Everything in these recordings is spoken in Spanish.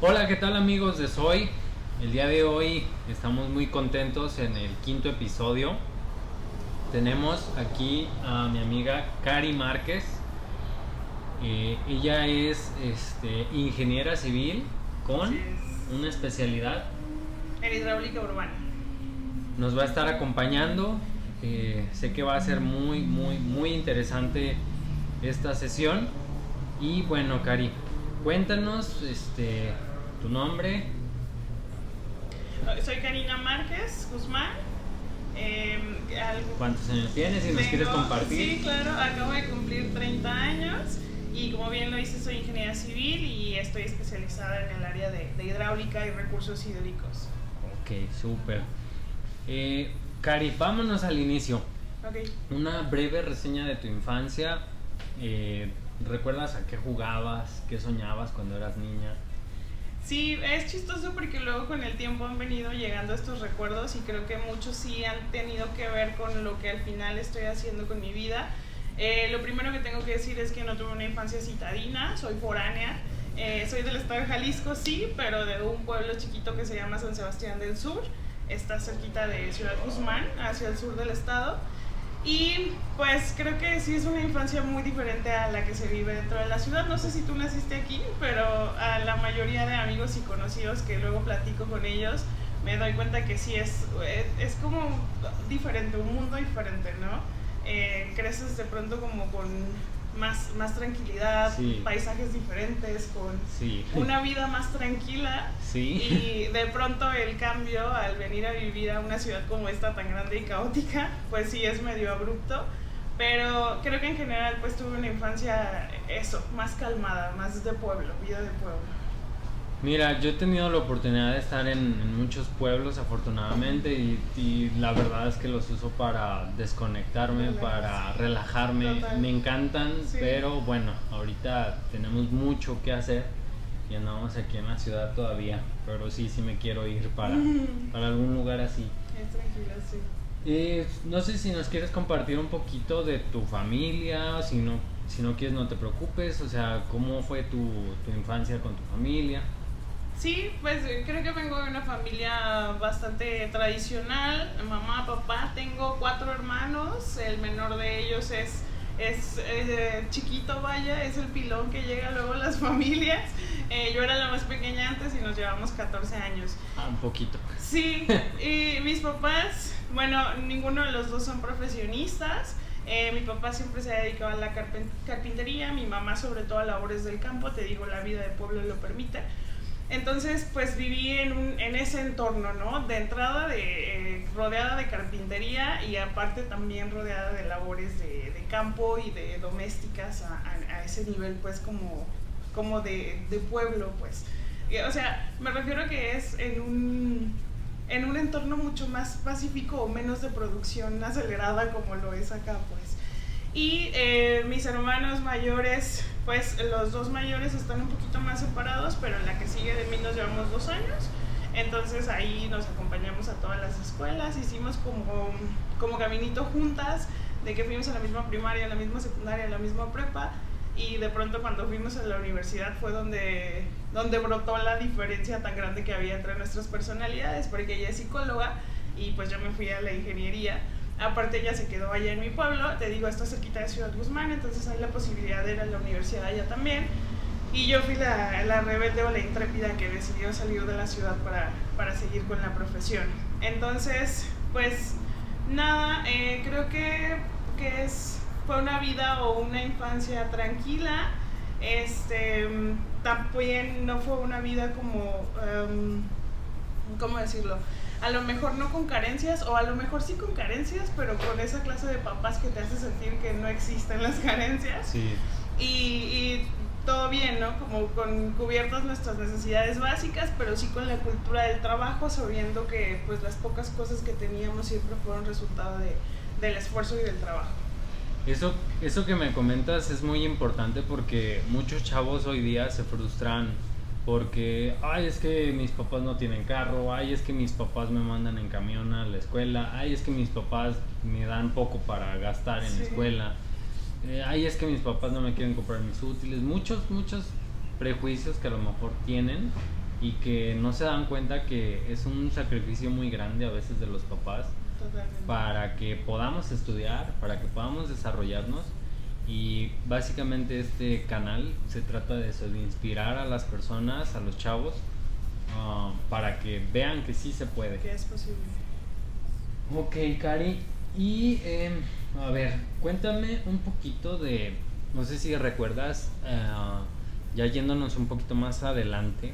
Hola, ¿qué tal amigos de Soy? El día de hoy estamos muy contentos en el quinto episodio. Tenemos aquí a mi amiga Cari Márquez. Ella es ingeniera civil con Así es. una especialidad. En hidráulica urbana. Nos va a estar acompañando. Sé que va a ser muy interesante esta sesión. Y bueno, Cari, cuéntanos tu nombre. Soy Karina Márquez Guzmán. ¿Cuántos años tienes? Si nos quieres compartir. Sí, claro, acabo de cumplir 30 años y como bien lo hice, soy ingeniera civil y estoy especializada en el área de hidráulica y recursos hídricos. Ok, súper. Cari, vámonos al inicio. Okay. Una breve reseña de tu infancia. ¿Recuerdas a qué jugabas? ¿Qué soñabas cuando eras niña? Sí, es chistoso porque luego con el tiempo han venido llegando estos recuerdos y creo que muchos sí han tenido que ver con lo que al final estoy haciendo con mi vida. Lo primero que tengo que decir es que no tuve una infancia citadina, soy foránea. Soy del estado de Jalisco, sí, pero de un pueblo chiquito que se llama San Sebastián del Sur. Está cerquita de Ciudad Guzmán, hacia el sur del estado. Y pues creo que sí es una infancia muy diferente a la que se vive dentro de la ciudad. No sé si tú naciste aquí, pero a la mayoría de amigos y conocidos que luego platico con ellos, me doy cuenta que sí es como diferente, un mundo diferente, ¿no? Creces de pronto como con más tranquilidad, sí, paisajes diferentes, con sí, una vida más tranquila, sí, y de pronto el cambio al venir a vivir a una ciudad como esta tan grande y caótica, pues sí es medio abrupto, pero creo que en general pues tuve una infancia más calmada, más de pueblo, vida de pueblo. Mira, yo he tenido la oportunidad de estar en muchos pueblos afortunadamente y la verdad es que los uso para desconectarme, para relajarme. Total. Me encantan, sí, pero bueno, ahorita tenemos mucho que hacer y andamos aquí en la ciudad todavía, pero sí me quiero ir para algún lugar así. Es tranquilo, sí. No sé si nos quieres compartir un poquito de tu familia, si no quieres no te preocupes, o sea, ¿cómo fue tu infancia con tu familia? Sí, pues creo que vengo de una familia bastante tradicional, mamá, papá, tengo 4 hermanos, el menor de ellos es chiquito, vaya, es el pilón que llega luego a las familias. Yo era la más pequeña antes y nos llevamos 14 años. Un poquito. Sí, y mis papás, bueno, ninguno de los dos son profesionistas. Mi papá siempre se ha dedicado a la carpintería, mi mamá sobre todo a labores del campo, te digo, la vida de pueblo lo permite. Entonces, pues viví en ese entorno, ¿no? De entrada, rodeada de carpintería y aparte también rodeada de labores de campo y de domésticas a ese nivel, pues, como de pueblo, pues. O sea, me refiero a que es en un entorno mucho más pacífico o menos de producción acelerada como lo es acá, pues. Y mis hermanos mayores, pues los 2 mayores están un poquito más separados, pero en la que sigue de mí nos llevamos 2 años. Entonces ahí nos acompañamos a todas las escuelas, hicimos como caminito juntas, de que fuimos a la misma primaria, a la misma secundaria, a la misma prepa. Y de pronto cuando fuimos a la universidad fue donde brotó la diferencia tan grande que había entre nuestras personalidades, porque ella es psicóloga y pues yo me fui a la ingeniería. Aparte ella se quedó allá en mi pueblo, te digo, está cerquita de Ciudad Guzmán, entonces hay la posibilidad de ir a la universidad allá también. Y yo fui la rebelde o la intrépida que decidió salir de la ciudad para seguir con la profesión. Entonces, pues nada, creo que fue una vida o una infancia tranquila. También no fue una vida como, ¿cómo decirlo? A lo mejor no con carencias, o a lo mejor sí con carencias, pero con esa clase de papás que te hace sentir que no existen las carencias. Sí. Y todo bien, ¿no? Como con cubiertas nuestras necesidades básicas, pero sí con la cultura del trabajo, sabiendo que pues las pocas cosas que teníamos siempre fueron resultado del esfuerzo y del trabajo. Eso que me comentas es muy importante porque muchos chavos hoy día se frustran porque, ay, es que mis papás no tienen carro, ay, es que mis papás me mandan en camión a la escuela, ay, es que mis papás me dan poco para gastar en la escuela, ay, es que mis papás no me quieren comprar mis útiles, muchos prejuicios que a lo mejor tienen y que no se dan cuenta que es un sacrificio muy grande a veces de los papás. Totalmente. Para que podamos estudiar, para que podamos desarrollarnos. Y básicamente este canal se trata de eso, de inspirar a las personas, a los chavos, para que vean que sí se puede. Que es posible. Ok, Cari. Y a ver, cuéntame un poquito de, no sé si recuerdas, ya yéndonos un poquito más adelante,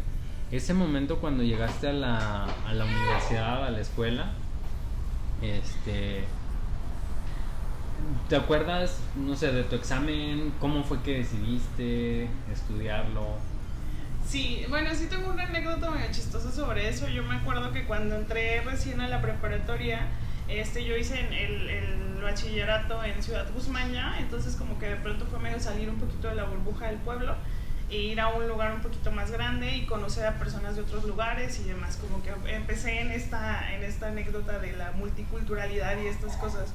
ese momento cuando llegaste a la universidad, a la escuela. ¿Te acuerdas, no sé, de tu examen? ¿Cómo fue que decidiste estudiarlo? Sí, bueno, sí tengo una anécdota muy chistosa sobre eso. Yo me acuerdo que cuando entré recién a la preparatoria, yo hice el bachillerato en Ciudad Guzmán, entonces como que de pronto fue medio salir un poquito de la burbuja del pueblo e ir a un lugar un poquito más grande y conocer a personas de otros lugares y demás. Como que empecé en esta anécdota de la multiculturalidad y estas cosas.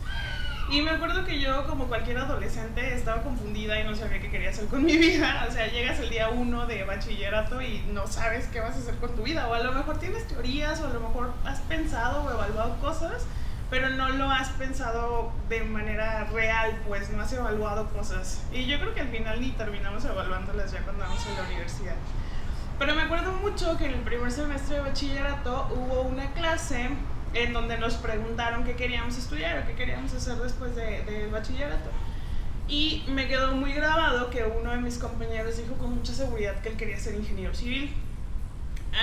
Y me acuerdo que yo, como cualquier adolescente, estaba confundida y no sabía qué quería hacer con mi vida. O sea, llegas el día 1 de bachillerato y no sabes qué vas a hacer con tu vida. O a lo mejor tienes teorías, o a lo mejor has pensado o evaluado cosas, pero no lo has pensado de manera real, pues no has evaluado cosas. Y yo creo que al final ni terminamos evaluándolas ya cuando vamos a la universidad. Pero me acuerdo mucho que en el primer semestre de bachillerato hubo una clase en donde nos preguntaron qué queríamos estudiar o qué queríamos hacer después del bachillerato. Y me quedó muy grabado que uno de mis compañeros dijo con mucha seguridad que él quería ser ingeniero civil.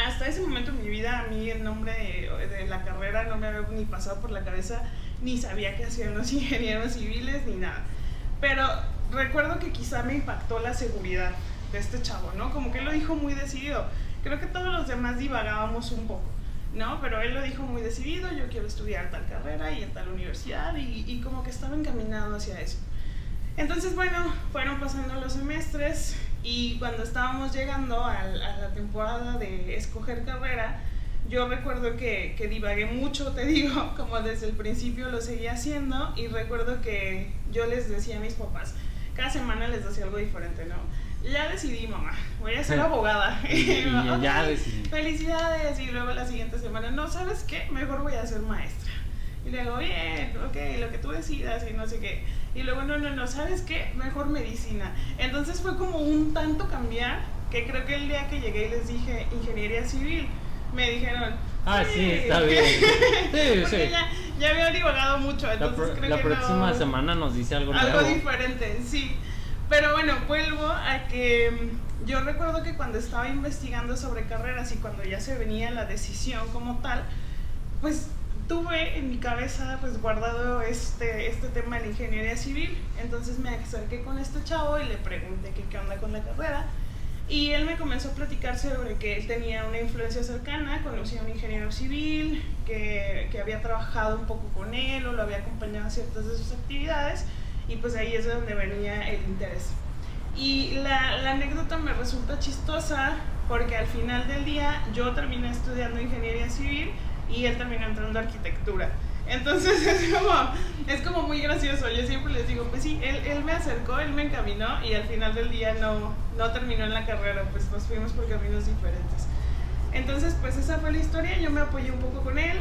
Hasta ese momento en mi vida, a mí el nombre de la carrera no me había ni pasado por la cabeza, ni sabía qué hacían los ingenieros civiles, ni nada. Pero recuerdo que quizá me impactó la seguridad de este chavo, ¿no? Como que él lo dijo muy decidido. Creo que todos los demás divagábamos un poco, ¿no? Pero él lo dijo muy decidido: yo quiero estudiar tal carrera y en tal universidad, y como que estaba encaminado hacia eso. Entonces, bueno, fueron pasando los semestres y cuando estábamos llegando a la temporada de escoger carrera, yo recuerdo que divagué mucho, te digo, como desde el principio lo seguía haciendo, y recuerdo que yo les decía a mis papás, cada semana les decía algo diferente, ¿no? Ya decidí, mamá, voy a ser abogada. Y ya decidí. Felicidades. Y luego la siguiente semana, no, ¿sabes qué? Mejor voy a ser maestra. Y luego, bien, ok, lo que tú decidas y no sé qué. Y luego, no, ¿sabes qué? Mejor medicina. Entonces fue como un tanto cambiar, que creo que el día que llegué y les dije ingeniería civil, me dijeron, sí, está bien. Sí, porque sí. Ya había divagado mucho, entonces creo la que próxima semana nos dice algo nuevo. Algo diferente, sí. Pero bueno, vuelvo a que yo recuerdo que cuando estaba investigando sobre carreras y cuando ya se venía la decisión como tal, pues tuve en mi cabeza resguardado este tema de la ingeniería civil. Entonces me acerqué con este chavo y le pregunté qué onda con la carrera. Y él me comenzó a platicar sobre que él tenía una influencia cercana, conocía a un ingeniero civil, que había trabajado un poco con él o lo había acompañado a ciertas de sus actividades. Y pues ahí es de donde venía el interés. Y la anécdota me resulta chistosa porque al final del día yo terminé estudiando ingeniería civil y él terminó entrando a arquitectura. Entonces es como muy gracioso. Yo siempre les digo, pues sí, él me acercó, él me encaminó, y al final del día no terminó en la carrera, pues nos fuimos por caminos diferentes. Entonces pues esa fue la historia. Yo me apoyé un poco con él,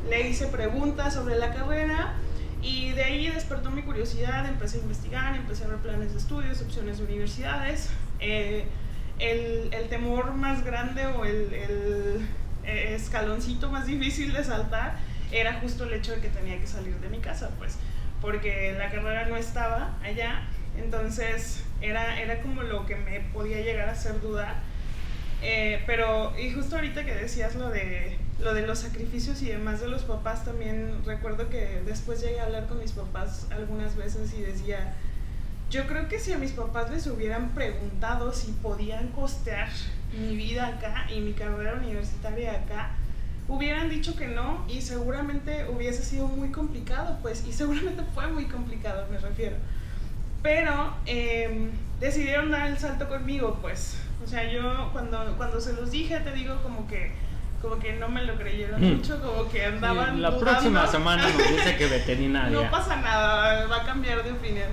le hice preguntas sobre la carrera, y de ahí despertó mi curiosidad. Empecé a investigar, empecé a ver planes de estudios, opciones de universidades. El temor más grande o el escaloncito más difícil de saltar era justo el hecho de que tenía que salir de mi casa, pues, porque la carrera no estaba allá. Entonces era como lo que me podía llegar a hacer dudar. Pero, y justo ahorita que decías lo de los sacrificios y demás de los papás, también recuerdo que después llegué a hablar con mis papás algunas veces y decía, yo creo que si a mis papás les hubieran preguntado si podían costear mi vida acá y mi carrera universitaria acá, hubieran dicho que no, y seguramente hubiese sido muy complicado, pues, y seguramente fue muy complicado, me refiero. Pero decidieron dar el salto conmigo, pues. O sea, yo cuando se los dije, te digo, como que no me lo creyeron mucho, como que andaban la dudando. Próxima semana nos dice que veterinaria. No pasa nada, va a cambiar de opinión.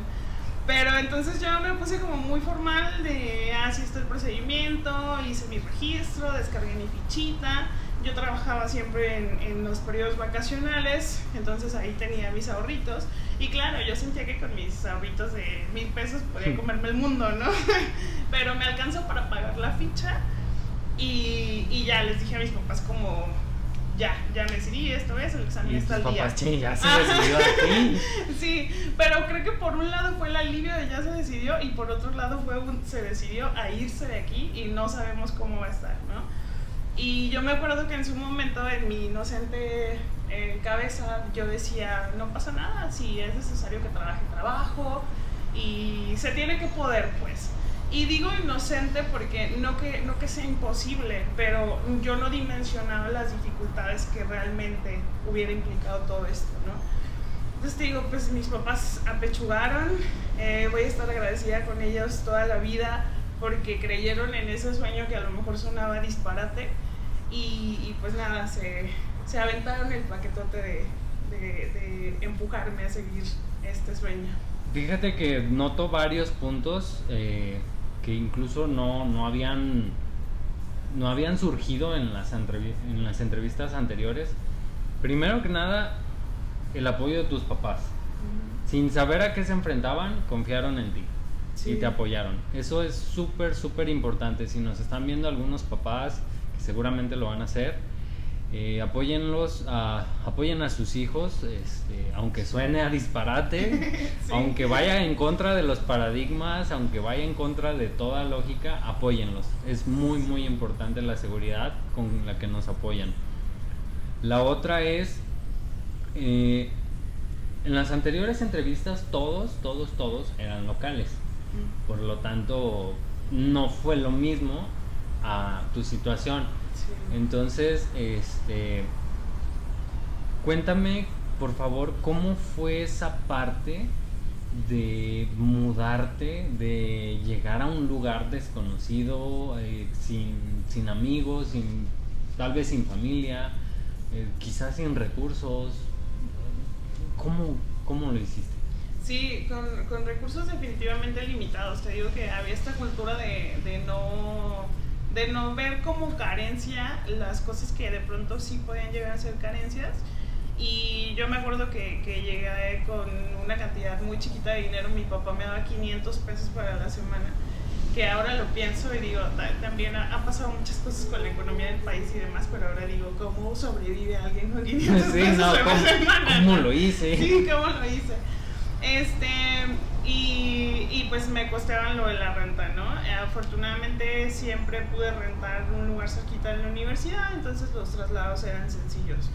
Pero entonces yo me puse como muy formal de, así está el procedimiento, hice mi registro, descargué mi fichita. Yo trabajaba siempre en los periodos vacacionales, entonces ahí tenía mis ahorritos. Y claro, yo sentía que con mis ahorritos de 1,000 pesos podía comerme el mundo, ¿no? Pero me alcanzó para pagar la ficha y ya les dije a mis papás como, ya me decidí, esto es, el examen está al día. Sí, ya se decidió aquí. Sí, pero creo que por un lado fue el alivio de ya se decidió y por otro lado se decidió a irse de aquí y no sabemos cómo va a estar, ¿no? Y yo me acuerdo que en su momento, en mi inocente cabeza, yo decía, no pasa nada, si es necesario que trabajo, y se tiene que poder, pues. Y digo inocente porque no que sea imposible, pero yo no dimensionaba las dificultades que realmente hubiera implicado todo esto, ¿no? Entonces te digo, pues mis papás apechugaron, voy a estar agradecida con ellos toda la vida porque creyeron en ese sueño que a lo mejor sonaba disparate. Y pues nada, se aventaron el paquetote de empujarme a seguir este sueño. Fíjate que noto varios puntos que incluso no habían surgido en las entrevistas anteriores. Primero que nada, el apoyo de tus papás. Uh-huh. Sin saber a qué se enfrentaban, confiaron en ti. Sí. Y te apoyaron. Eso es súper, súper importante. Si nos están viendo algunos papás, seguramente lo van a hacer, apoyen a sus hijos, aunque suene a disparate, sí. Aunque vaya en contra de los paradigmas, aunque vaya en contra de toda lógica, apóyenlos. Es muy, muy importante la seguridad con la que nos apoyan. La otra es, en las anteriores entrevistas todos eran locales, por lo tanto no fue lo mismo a tu situación. Sí. Entonces, cuéntame, por favor, ¿cómo fue esa parte de mudarte, de llegar a un lugar desconocido, sin amigos, tal vez sin familia, quizás sin recursos? ¿Cómo lo hiciste? Sí, con recursos definitivamente limitados. Te digo que había esta cultura de no ver como carencia las cosas que de pronto sí podían llegar a ser carencias. Y yo me acuerdo que llegué con una cantidad muy chiquita de dinero. Mi papá me daba 500 pesos para la semana, que ahora lo pienso y digo, también ha pasado muchas cosas con la economía del país y demás, pero ahora digo, ¿cómo sobrevive alguien con 500 pesos a la semana? ¿Cómo lo hice? Sí, ¿cómo lo hice? Y pues me costeaban lo de la renta, ¿no? Afortunadamente siempre pude rentar un lugar cerquita de la universidad, entonces los traslados eran sencillos.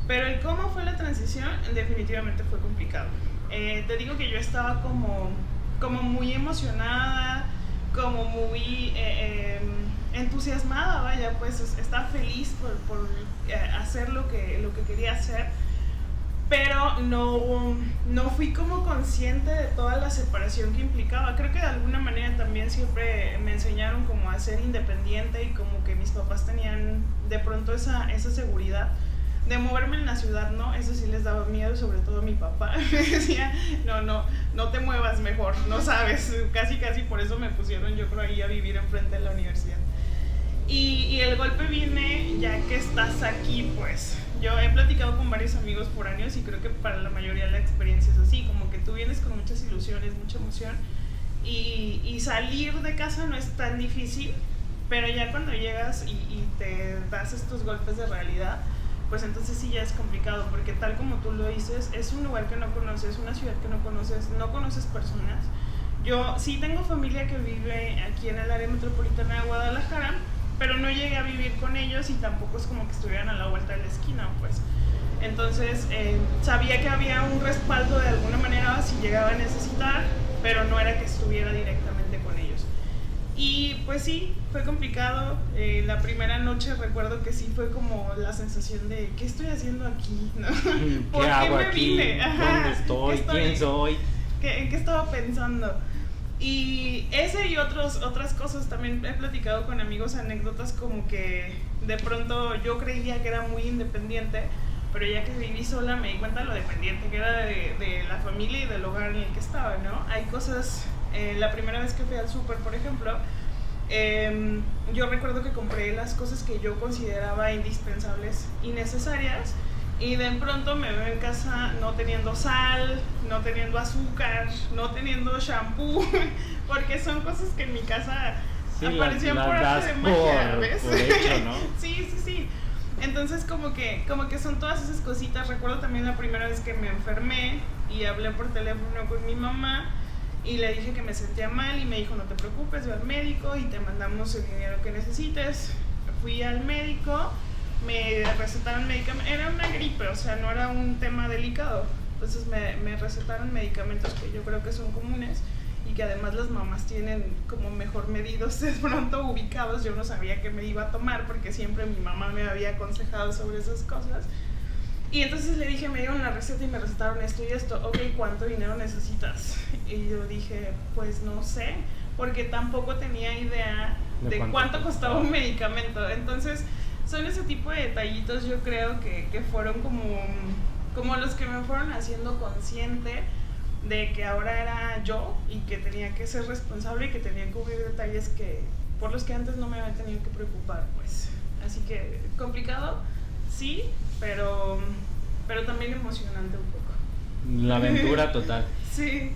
Pero el cómo fue la transición definitivamente fue complicado. Te digo que yo estaba como muy emocionada, como muy entusiasmada, vaya, pues estaba feliz por hacer lo que quería hacer. Pero no fui como consciente de toda la separación que implicaba. Creo que de alguna manera también siempre me enseñaron como a ser independiente y como que mis papás tenían de pronto esa seguridad de moverme en la ciudad, ¿no? Eso sí les daba miedo, sobre todo a mi papá. Me decía, no te muevas mejor, no sabes. Casi por eso me pusieron, yo creo, ahí a vivir enfrente de la universidad. Y el golpe viene ya que estás aquí, pues. Yo he platicado con varios amigos por años y creo que para la mayoría la experiencia es así, como que tú vienes con muchas ilusiones, mucha emoción y salir de casa no es tan difícil, pero ya cuando llegas y te das estos golpes de realidad, pues entonces sí ya es complicado, porque tal como tú lo dices, es un lugar que no conoces, una ciudad que no conoces personas. Yo sí tengo familia que vive aquí en el área metropolitana de Guadalajara, pero no llegué a vivir con ellos y tampoco es como que estuvieran a la vuelta de la esquina, pues. Entonces, sabía que había un respaldo de alguna manera si llegaba a necesitar, pero no era que estuviera directamente con ellos. Y pues sí, fue complicado. La primera noche recuerdo que sí fue como la sensación de, ¿qué estoy haciendo aquí? ¿No? ¿Qué hago aquí? ¿Dónde estoy? ¿Quién soy? ¿En qué estaba pensando? Y ese y otras cosas, también he platicado con amigos anécdotas como que de pronto yo creía que era muy independiente pero ya que viví sola me di cuenta de lo dependiente que era de la familia y del hogar en el que estaba, ¿no? Hay cosas, la primera vez que fui al súper, por ejemplo, yo recuerdo que compré las cosas que yo consideraba indispensables y necesarias, y de pronto me veo en casa no teniendo sal, no teniendo azúcar, no teniendo shampoo, porque son cosas que en mi casa aparecían por arte de magia, ¿ves? Por hecho, ¿no? Sí. Entonces como que son todas esas cositas. Recuerdo también la primera vez que me enfermé y hablé por teléfono con mi mamá y le dije que me sentía mal y me dijo, no te preocupes, ve al médico y te mandamos el dinero que necesites. Fui al médico, me recetaron medicamentos, era una gripe, o sea, no era un tema delicado. Entonces me recetaron medicamentos que yo creo que son comunes y que además las mamás tienen como mejor medidos de pronto ubicados. Yo no sabía qué me iba a tomar porque siempre mi mamá me había aconsejado sobre esas cosas. Y entonces le dije, me dieron la receta y me recetaron esto y esto. Ok, ¿cuánto dinero necesitas? Y yo dije, pues no sé, porque tampoco tenía idea de cuánto costaba un medicamento. Entonces son ese tipo de detallitos, yo creo que fueron como los que me fueron haciendo consciente de que ahora era yo y que tenía que ser responsable y que tenía que cubrir detalles por los que antes no me había tenido que preocupar, pues. Así que complicado, sí, pero también emocionante un poco. La aventura total. Sí.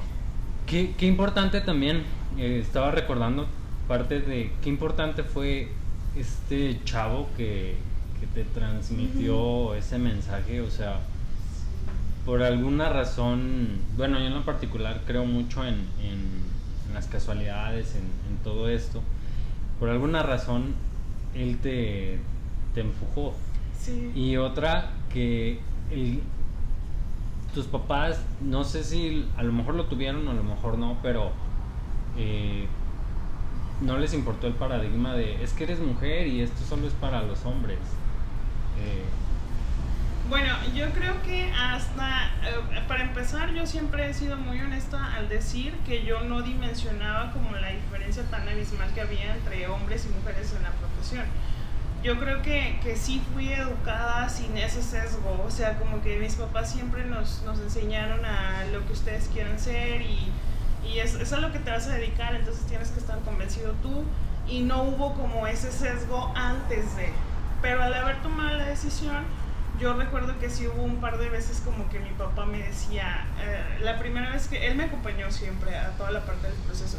Qué importante también, estaba recordando parte de qué importante fue este chavo que te transmitió ese mensaje, o sea, por alguna razón, bueno, yo en lo particular creo mucho en las casualidades, en todo esto. Por alguna razón, él te empujó. Sí. Y otra, que tus papás, no sé si a lo mejor lo tuvieron o a lo mejor no, pero no les importó el paradigma de, es que eres mujer y esto solo es para los hombres. Bueno, yo creo que hasta, para empezar, yo siempre he sido muy honesta al decir que yo no dimensionaba como la diferencia tan abismal que había entre hombres y mujeres en la profesión. Yo creo que sí fui educada sin ese sesgo, o sea, como que mis papás siempre nos enseñaron a lo que ustedes quieren ser y es a lo que te vas a dedicar, entonces tienes que estar convencido tú, y no hubo como ese sesgo antes de. Pero al haber tomado la decisión, yo recuerdo que sí hubo un par de veces como que mi papá me decía, la primera vez que él me acompañó siempre a toda la parte del proceso.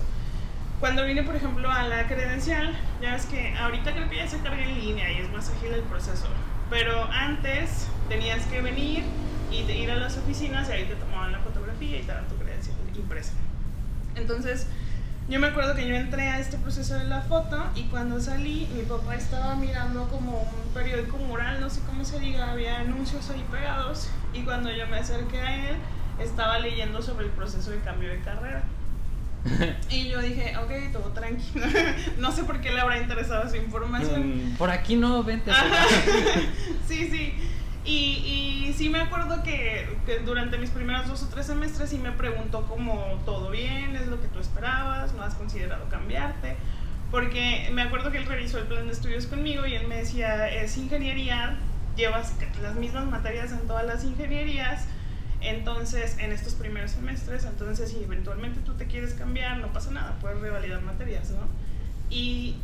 Cuando vine, por ejemplo, a la credencial, ya ves que ahorita creo que ya se carga en línea y es más ágil el proceso, pero antes tenías que venir y ir a las oficinas y ahí te tomaban la fotografía y te daban tu credencial impresa. Entonces, yo me acuerdo que yo entré a este proceso de la foto y cuando salí, mi papá estaba mirando como un periódico mural, no sé cómo se diga, había anuncios ahí pegados, y cuando yo me acerqué a él, estaba leyendo sobre el proceso de cambio de carrera. Y yo dije, ok, todo tranquilo. No sé por qué le habrá interesado esa información. Por aquí no, vente. Sí. Y sí me acuerdo que durante mis primeros 2 o 3 semestres sí me preguntó como, ¿todo bien? ¿Es lo que tú esperabas? ¿No has considerado cambiarte? Porque me acuerdo que él revisó el plan de estudios conmigo y él me decía, es ingeniería, llevas las mismas materias en todas las ingenierías, entonces en estos primeros semestres, entonces si eventualmente tú te quieres cambiar, no pasa nada, puedes revalidar materias, ¿no? Y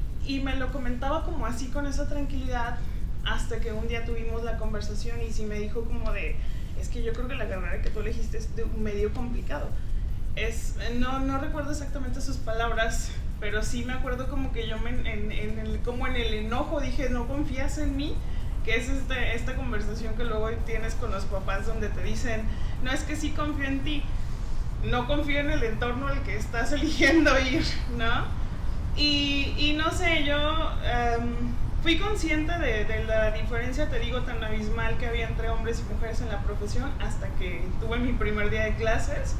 me lo comentaba como así, con esa tranquilidad, hasta que un día tuvimos la conversación y sí me dijo como de, es que yo creo que la carrera que tú elegiste es medio complicado. No recuerdo exactamente sus palabras, pero sí me acuerdo como que yo como en el enojo dije, no confías en mí, que es esta conversación que luego tienes con los papás donde te dicen, no, es que sí confío en ti, no confío en el entorno al que estás eligiendo ir, ¿no? Y no sé, yo fui consciente de la diferencia, te digo, tan abismal que había entre hombres y mujeres en la profesión hasta que tuve mi primer día de clases,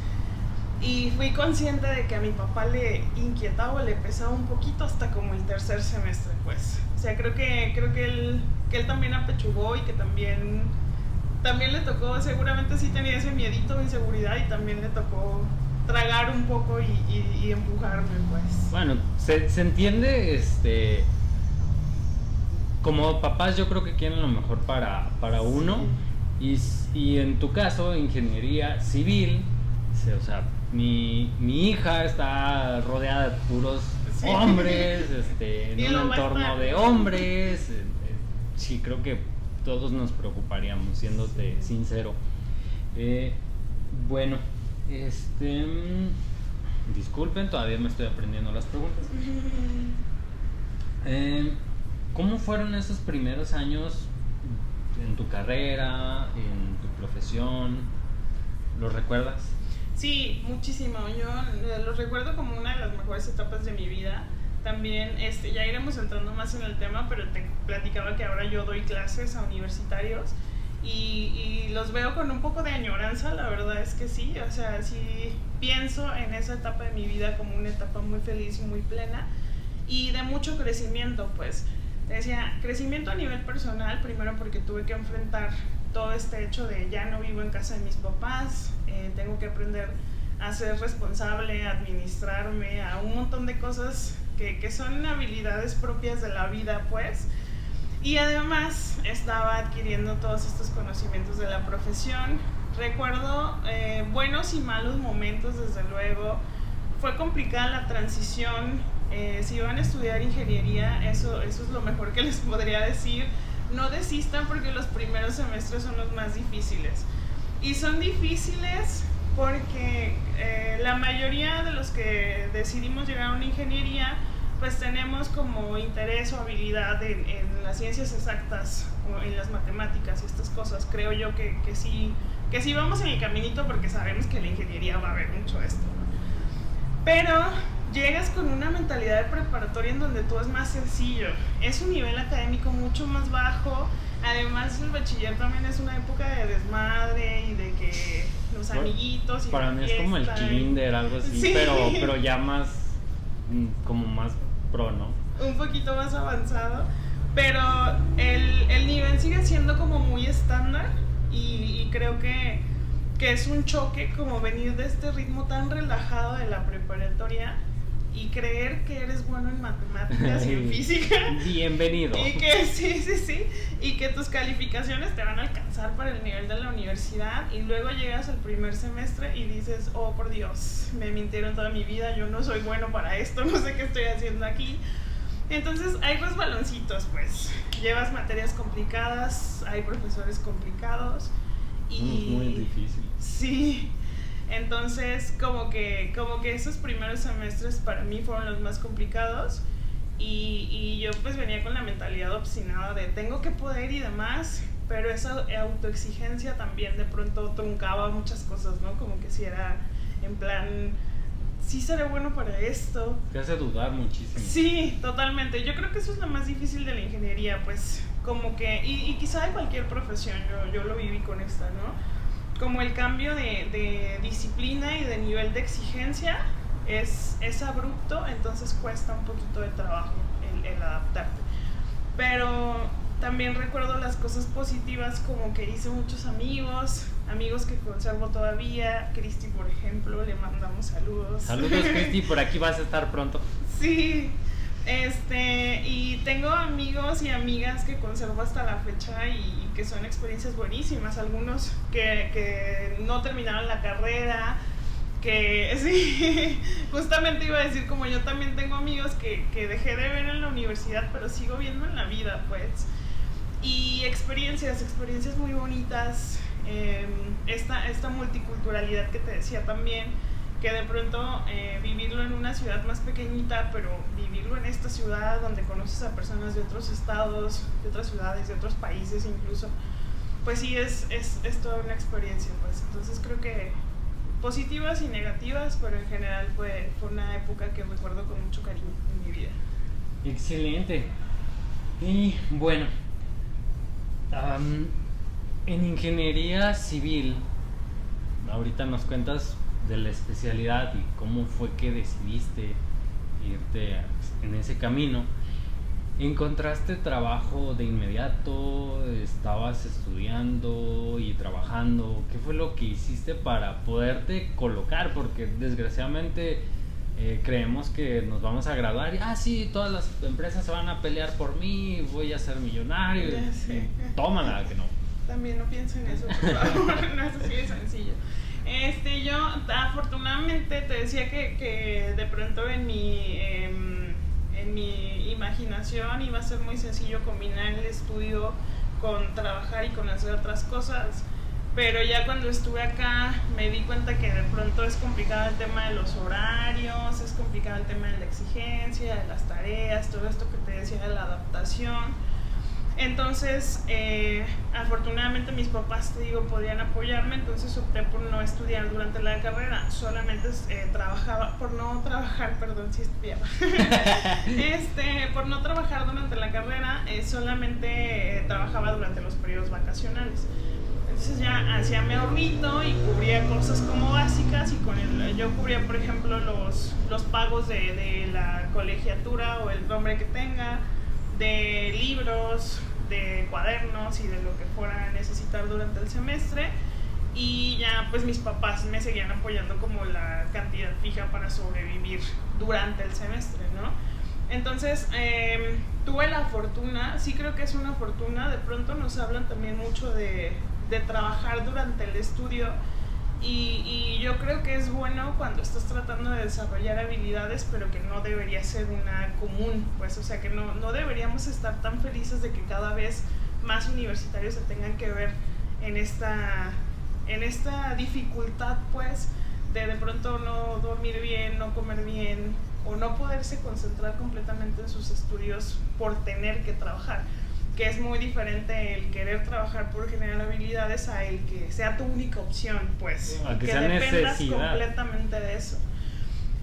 y fui consciente de que a mi papá le inquietaba, le pesaba un poquito hasta como el tercer semestre, pues. O sea, creo que él también apechugó y que también le tocó, seguramente sí tenía ese miedito de inseguridad y también le tocó tragar un poco y empujarme, pues. Bueno, se entiende, como papás yo creo que quieren lo mejor para uno, Y en tu caso, ingeniería civil, o sea, mi hija está rodeada de puros hombres, en un entorno de hombres. Sí, creo que todos nos preocuparíamos, siéndote sincero. Bueno, disculpen, todavía me estoy aprendiendo las preguntas. ¿Cómo fueron esos primeros años en tu carrera, en tu profesión? ¿Los recuerdas? Sí, muchísimo. Yo los recuerdo como una de las mejores etapas de mi vida. También ya iremos entrando más en el tema, pero te platicaba que ahora yo doy clases a universitarios y los veo con un poco de añoranza, la verdad es que sí. O sea, sí pienso en esa etapa de mi vida como una etapa muy feliz y muy plena y de mucho crecimiento, pues. Te decía, crecimiento a nivel personal, primero porque tuve que enfrentar todo este hecho de ya no vivo en casa de mis papás, tengo que aprender a ser responsable, a administrarme, a un montón de cosas que son habilidades propias de la vida, pues. Y además estaba adquiriendo todos estos conocimientos de la profesión. Recuerdo buenos y malos momentos, desde luego. Fue complicada la transición. Si van a estudiar ingeniería, eso es lo mejor que les podría decir. No desistan porque los primeros semestres son los más difíciles. Y son difíciles porque la mayoría de los que decidimos llegar a una ingeniería, pues tenemos como interés o habilidad en las ciencias exactas o en las matemáticas y estas cosas. Creo yo que sí vamos en el caminito porque sabemos que en la ingeniería va a haber mucho de esto, ¿no? Pero llegas con una mentalidad de preparatoria en donde todo es más sencillo. Es un nivel académico mucho más bajo. Además, el bachiller también es una época de desmadre y de que los amiguitos y para mí es como el kinder, algo así, sí. pero ya más, como más pro, ¿no? Un poquito más avanzado, pero el nivel sigue siendo como muy estándar y creo que es un choque como venir de este ritmo tan relajado de la preparatoria y creer que eres bueno en matemáticas y en física. Bienvenido. Y que sí, y que tus calificaciones te van a alcanzar para el nivel de la universidad y luego llegas al primer semestre y dices, oh por Dios, me mintieron toda mi vida, yo no soy bueno para esto, no sé qué estoy haciendo aquí. Entonces hay resbaloncitos, pues. Llevas materias complicadas, hay profesores complicados y muy difícil. Sí. Entonces, como que esos primeros semestres para mí fueron los más complicados y yo pues venía con la mentalidad obstinada de tengo que poder y demás, pero esa autoexigencia también de pronto truncaba muchas cosas, ¿no? Como que si era en plan, sí seré bueno para esto. Te hace dudar muchísimo. Sí, totalmente. Yo creo que eso es lo más difícil de la ingeniería, pues como que, y quizá de cualquier profesión, yo lo viví con esta, ¿no? Como el cambio de disciplina y de nivel de exigencia es abrupto, entonces cuesta un poquito de trabajo el adaptarte. Pero también recuerdo las cosas positivas, como que hice muchos amigos que conservo todavía. Cristi, por ejemplo, le mandamos saludos. Saludos, Cristi, por aquí vas a estar pronto. Sí. Y tengo amigos y amigas que conservo hasta la fecha y que son experiencias buenísimas. Algunos que no terminaron la carrera, que sí, justamente iba a decir, como yo también tengo amigos que dejé de ver en la universidad, pero sigo viendo en la vida, pues. Y experiencias muy bonitas, esta multiculturalidad que te decía también, que de pronto vivirlo en una ciudad más pequeñita, pero vivirlo en esta ciudad donde conoces a personas de otros estados, de otras ciudades, de otros países incluso, pues sí, es toda una experiencia, pues. Entonces creo que positivas y negativas, pero en general fue una época que recuerdo con mucho cariño en mi vida. Excelente. Y bueno, en ingeniería civil, ahorita nos cuentas de la especialidad y cómo fue que decidiste irte en ese camino. ¿Encontraste trabajo de inmediato? ¿Estabas estudiando y trabajando? ¿Qué fue lo que hiciste para poderte colocar? Porque desgraciadamente creemos que nos vamos a graduar y sí, todas las empresas se van a pelear por mí, voy a ser millonario. Sí. Tómala, que no. también no piensen eso, por favor, no es así de sencillo. Yo afortunadamente te decía que de pronto en mi imaginación iba a ser muy sencillo combinar el estudio con trabajar y con hacer otras cosas, pero ya cuando estuve acá me di cuenta que de pronto es complicado el tema de los horarios, es complicado el tema de la exigencia, de las tareas, todo esto que te decía de la adaptación. Entonces, afortunadamente mis papás, te digo, podían apoyarme, entonces opté por no estudiar durante la carrera, solamente trabajaba, por no trabajar, perdón, sí estudiaba, por no trabajar durante la carrera, solamente trabajaba durante los periodos vacacionales. Entonces ya hacía mi ahorrito y cubría cosas como básicas, y yo cubría, por ejemplo, los pagos de la colegiatura o el nombre que tenga, de libros, de cuadernos y de lo que fuera a necesitar durante el semestre, y ya pues mis papás me seguían apoyando como la cantidad fija para sobrevivir durante el semestre, ¿no? Entonces tuve la fortuna, sí creo que es una fortuna, de pronto nos hablan también mucho de trabajar durante el estudio. Y yo creo que es bueno cuando estás tratando de desarrollar habilidades, pero que no debería ser una común, pues, o sea, que no deberíamos estar tan felices de que cada vez más universitarios se tengan que ver en esta dificultad, pues, de pronto no dormir bien, no comer bien, o no poderse concentrar completamente en sus estudios por tener que trabajar, que es muy diferente el querer trabajar por generar habilidades a el que sea tu única opción, pues, a que sea dependas necesidad completamente de eso.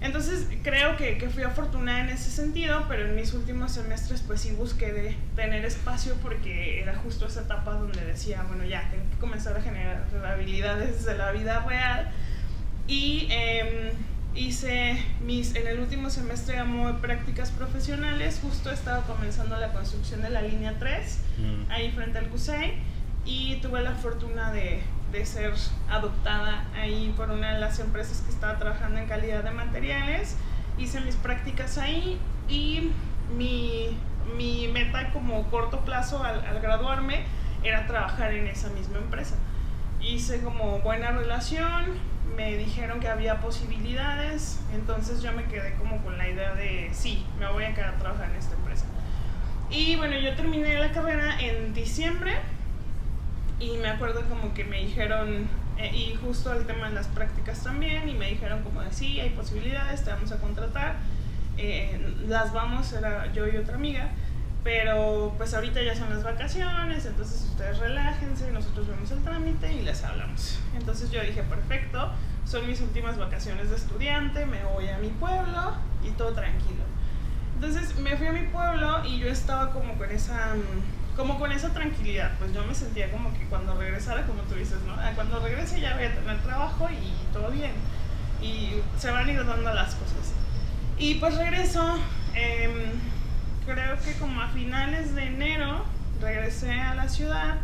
Entonces creo que fui afortunada en ese sentido, pero en mis últimos semestres pues sí busqué de tener espacio, porque era justo esa etapa donde decía, bueno, ya tengo que comenzar a generar habilidades de la vida real. Y hice en el último semestre de prácticas profesionales, justo estaba comenzando la construcción de la línea 3, ahí frente al CUSEI, y tuve la fortuna de ser adoptada ahí por una de las empresas que estaba trabajando en calidad de materiales. Hice mis prácticas ahí, y mi meta como corto plazo al graduarme era trabajar en esa misma empresa. Hice como buena relación, me dijeron que había posibilidades, entonces yo me quedé como con la idea de sí, me voy a quedar a trabajar en esta empresa. Y bueno, yo terminé la carrera en diciembre, y me acuerdo como que me dijeron, y justo el tema de las prácticas también, y me dijeron como de sí, hay posibilidades, te vamos a contratar, era yo y otra amiga, pero pues ahorita ya son las vacaciones, entonces ustedes relájense, nosotros vemos el trámite y les hablamos. Entonces yo dije, perfecto, son mis últimas vacaciones de estudiante, me voy a mi pueblo y todo tranquilo. Entonces me fui a mi pueblo y yo estaba como con esa tranquilidad, pues yo me sentía como que cuando regresara, como tú dices, ¿no? Cuando regrese ya voy a tener trabajo y todo bien, y se van a ir dando las cosas. Y pues regreso, creo que como a finales de enero regresé a la ciudad,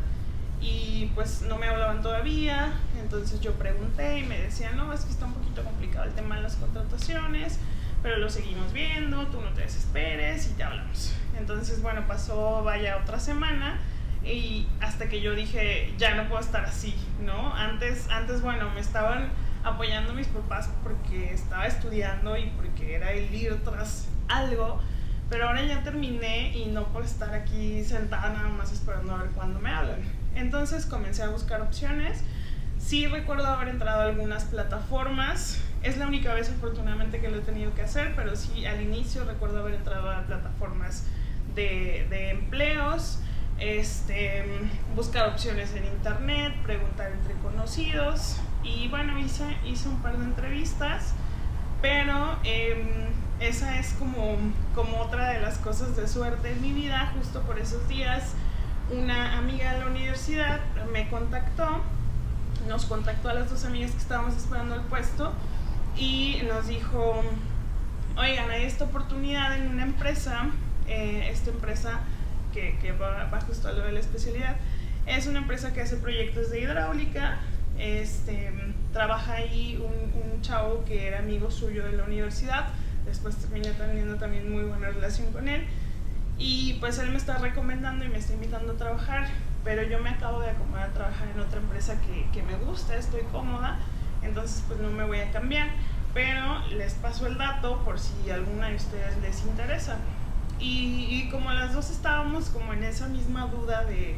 y pues no me hablaban todavía. Entonces yo pregunté y me decían, no, es que está un poquito complicado el tema de las contrataciones, pero lo seguimos viendo, tú no te desesperes y te hablamos. Entonces bueno, pasó otra semana, y hasta que yo dije, ya no puedo estar así, ¿no? Antes bueno, me estaban apoyando mis papás porque estaba estudiando y porque era el ir tras algo, pero ahora ya terminé y no puedo estar aquí sentada nada más esperando a ver cuándo me hablan. Entonces comencé a buscar opciones. Sí recuerdo haber entrado a algunas plataformas, es la única vez afortunadamente que lo he tenido que hacer, pero sí al inicio recuerdo haber entrado a plataformas de empleos, buscar opciones en internet, preguntar entre conocidos, y bueno, hice un par de entrevistas, pero esa es como otra de las cosas de suerte en mi vida. Justo por esos días una amiga de la universidad nos contactó a las dos amigas que estábamos esperando el puesto, y nos dijo, oigan, hay esta oportunidad en una empresa, esta empresa que va justo a lo de la especialidad, es una empresa que hace proyectos de hidráulica. Trabaja ahí un chavo que era amigo suyo de la universidad, después terminé teniendo también muy buena relación con él, Y pues él me está recomendando y me está invitando a trabajar, pero yo me acabo de acomodar a trabajar en otra empresa que me gusta, estoy cómoda, entonces pues no me voy a cambiar, pero les paso el dato por si alguna de ustedes les interesa. Y como las dos estábamos como en esa misma duda de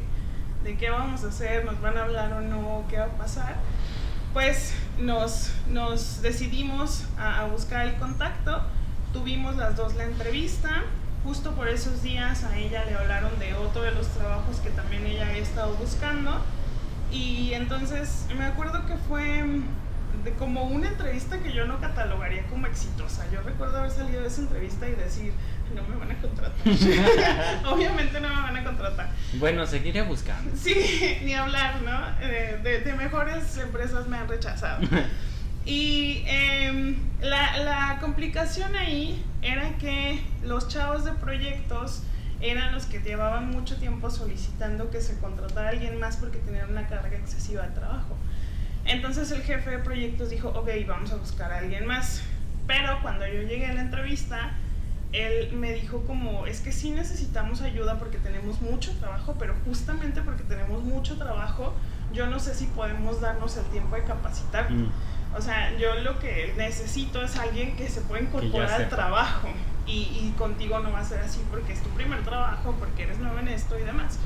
qué vamos a hacer, nos van a hablar o no, qué va a pasar, pues nos decidimos a buscar el contacto. Tuvimos las dos la entrevista. Justo por esos días a ella le hablaron de otro de los trabajos que también ella había estado buscando, y entonces me acuerdo que fue como una entrevista que yo no catalogaría como exitosa. Yo recuerdo haber salido de esa entrevista y decir, no me van a contratar. Obviamente no me van a contratar. Bueno, seguiré buscando. Sí, ni hablar, ¿no? De mejores empresas me han rechazado. Y la complicación ahí era que los chavos de proyectos eran los que llevaban mucho tiempo solicitando que se contratara a alguien más porque tenían una carga excesiva de trabajo. Entonces el jefe de proyectos dijo, ok, vamos a buscar a alguien más. Pero cuando yo llegué a la entrevista, él me dijo como, es que sí necesitamos ayuda porque tenemos mucho trabajo, pero justamente porque tenemos mucho trabajo, yo no sé si podemos darnos el tiempo de capacitar. O sea, yo lo que necesito es alguien que se pueda incorporar al trabajo, y contigo no va a ser así porque es tu primer trabajo, porque eres nuevo en esto y demás.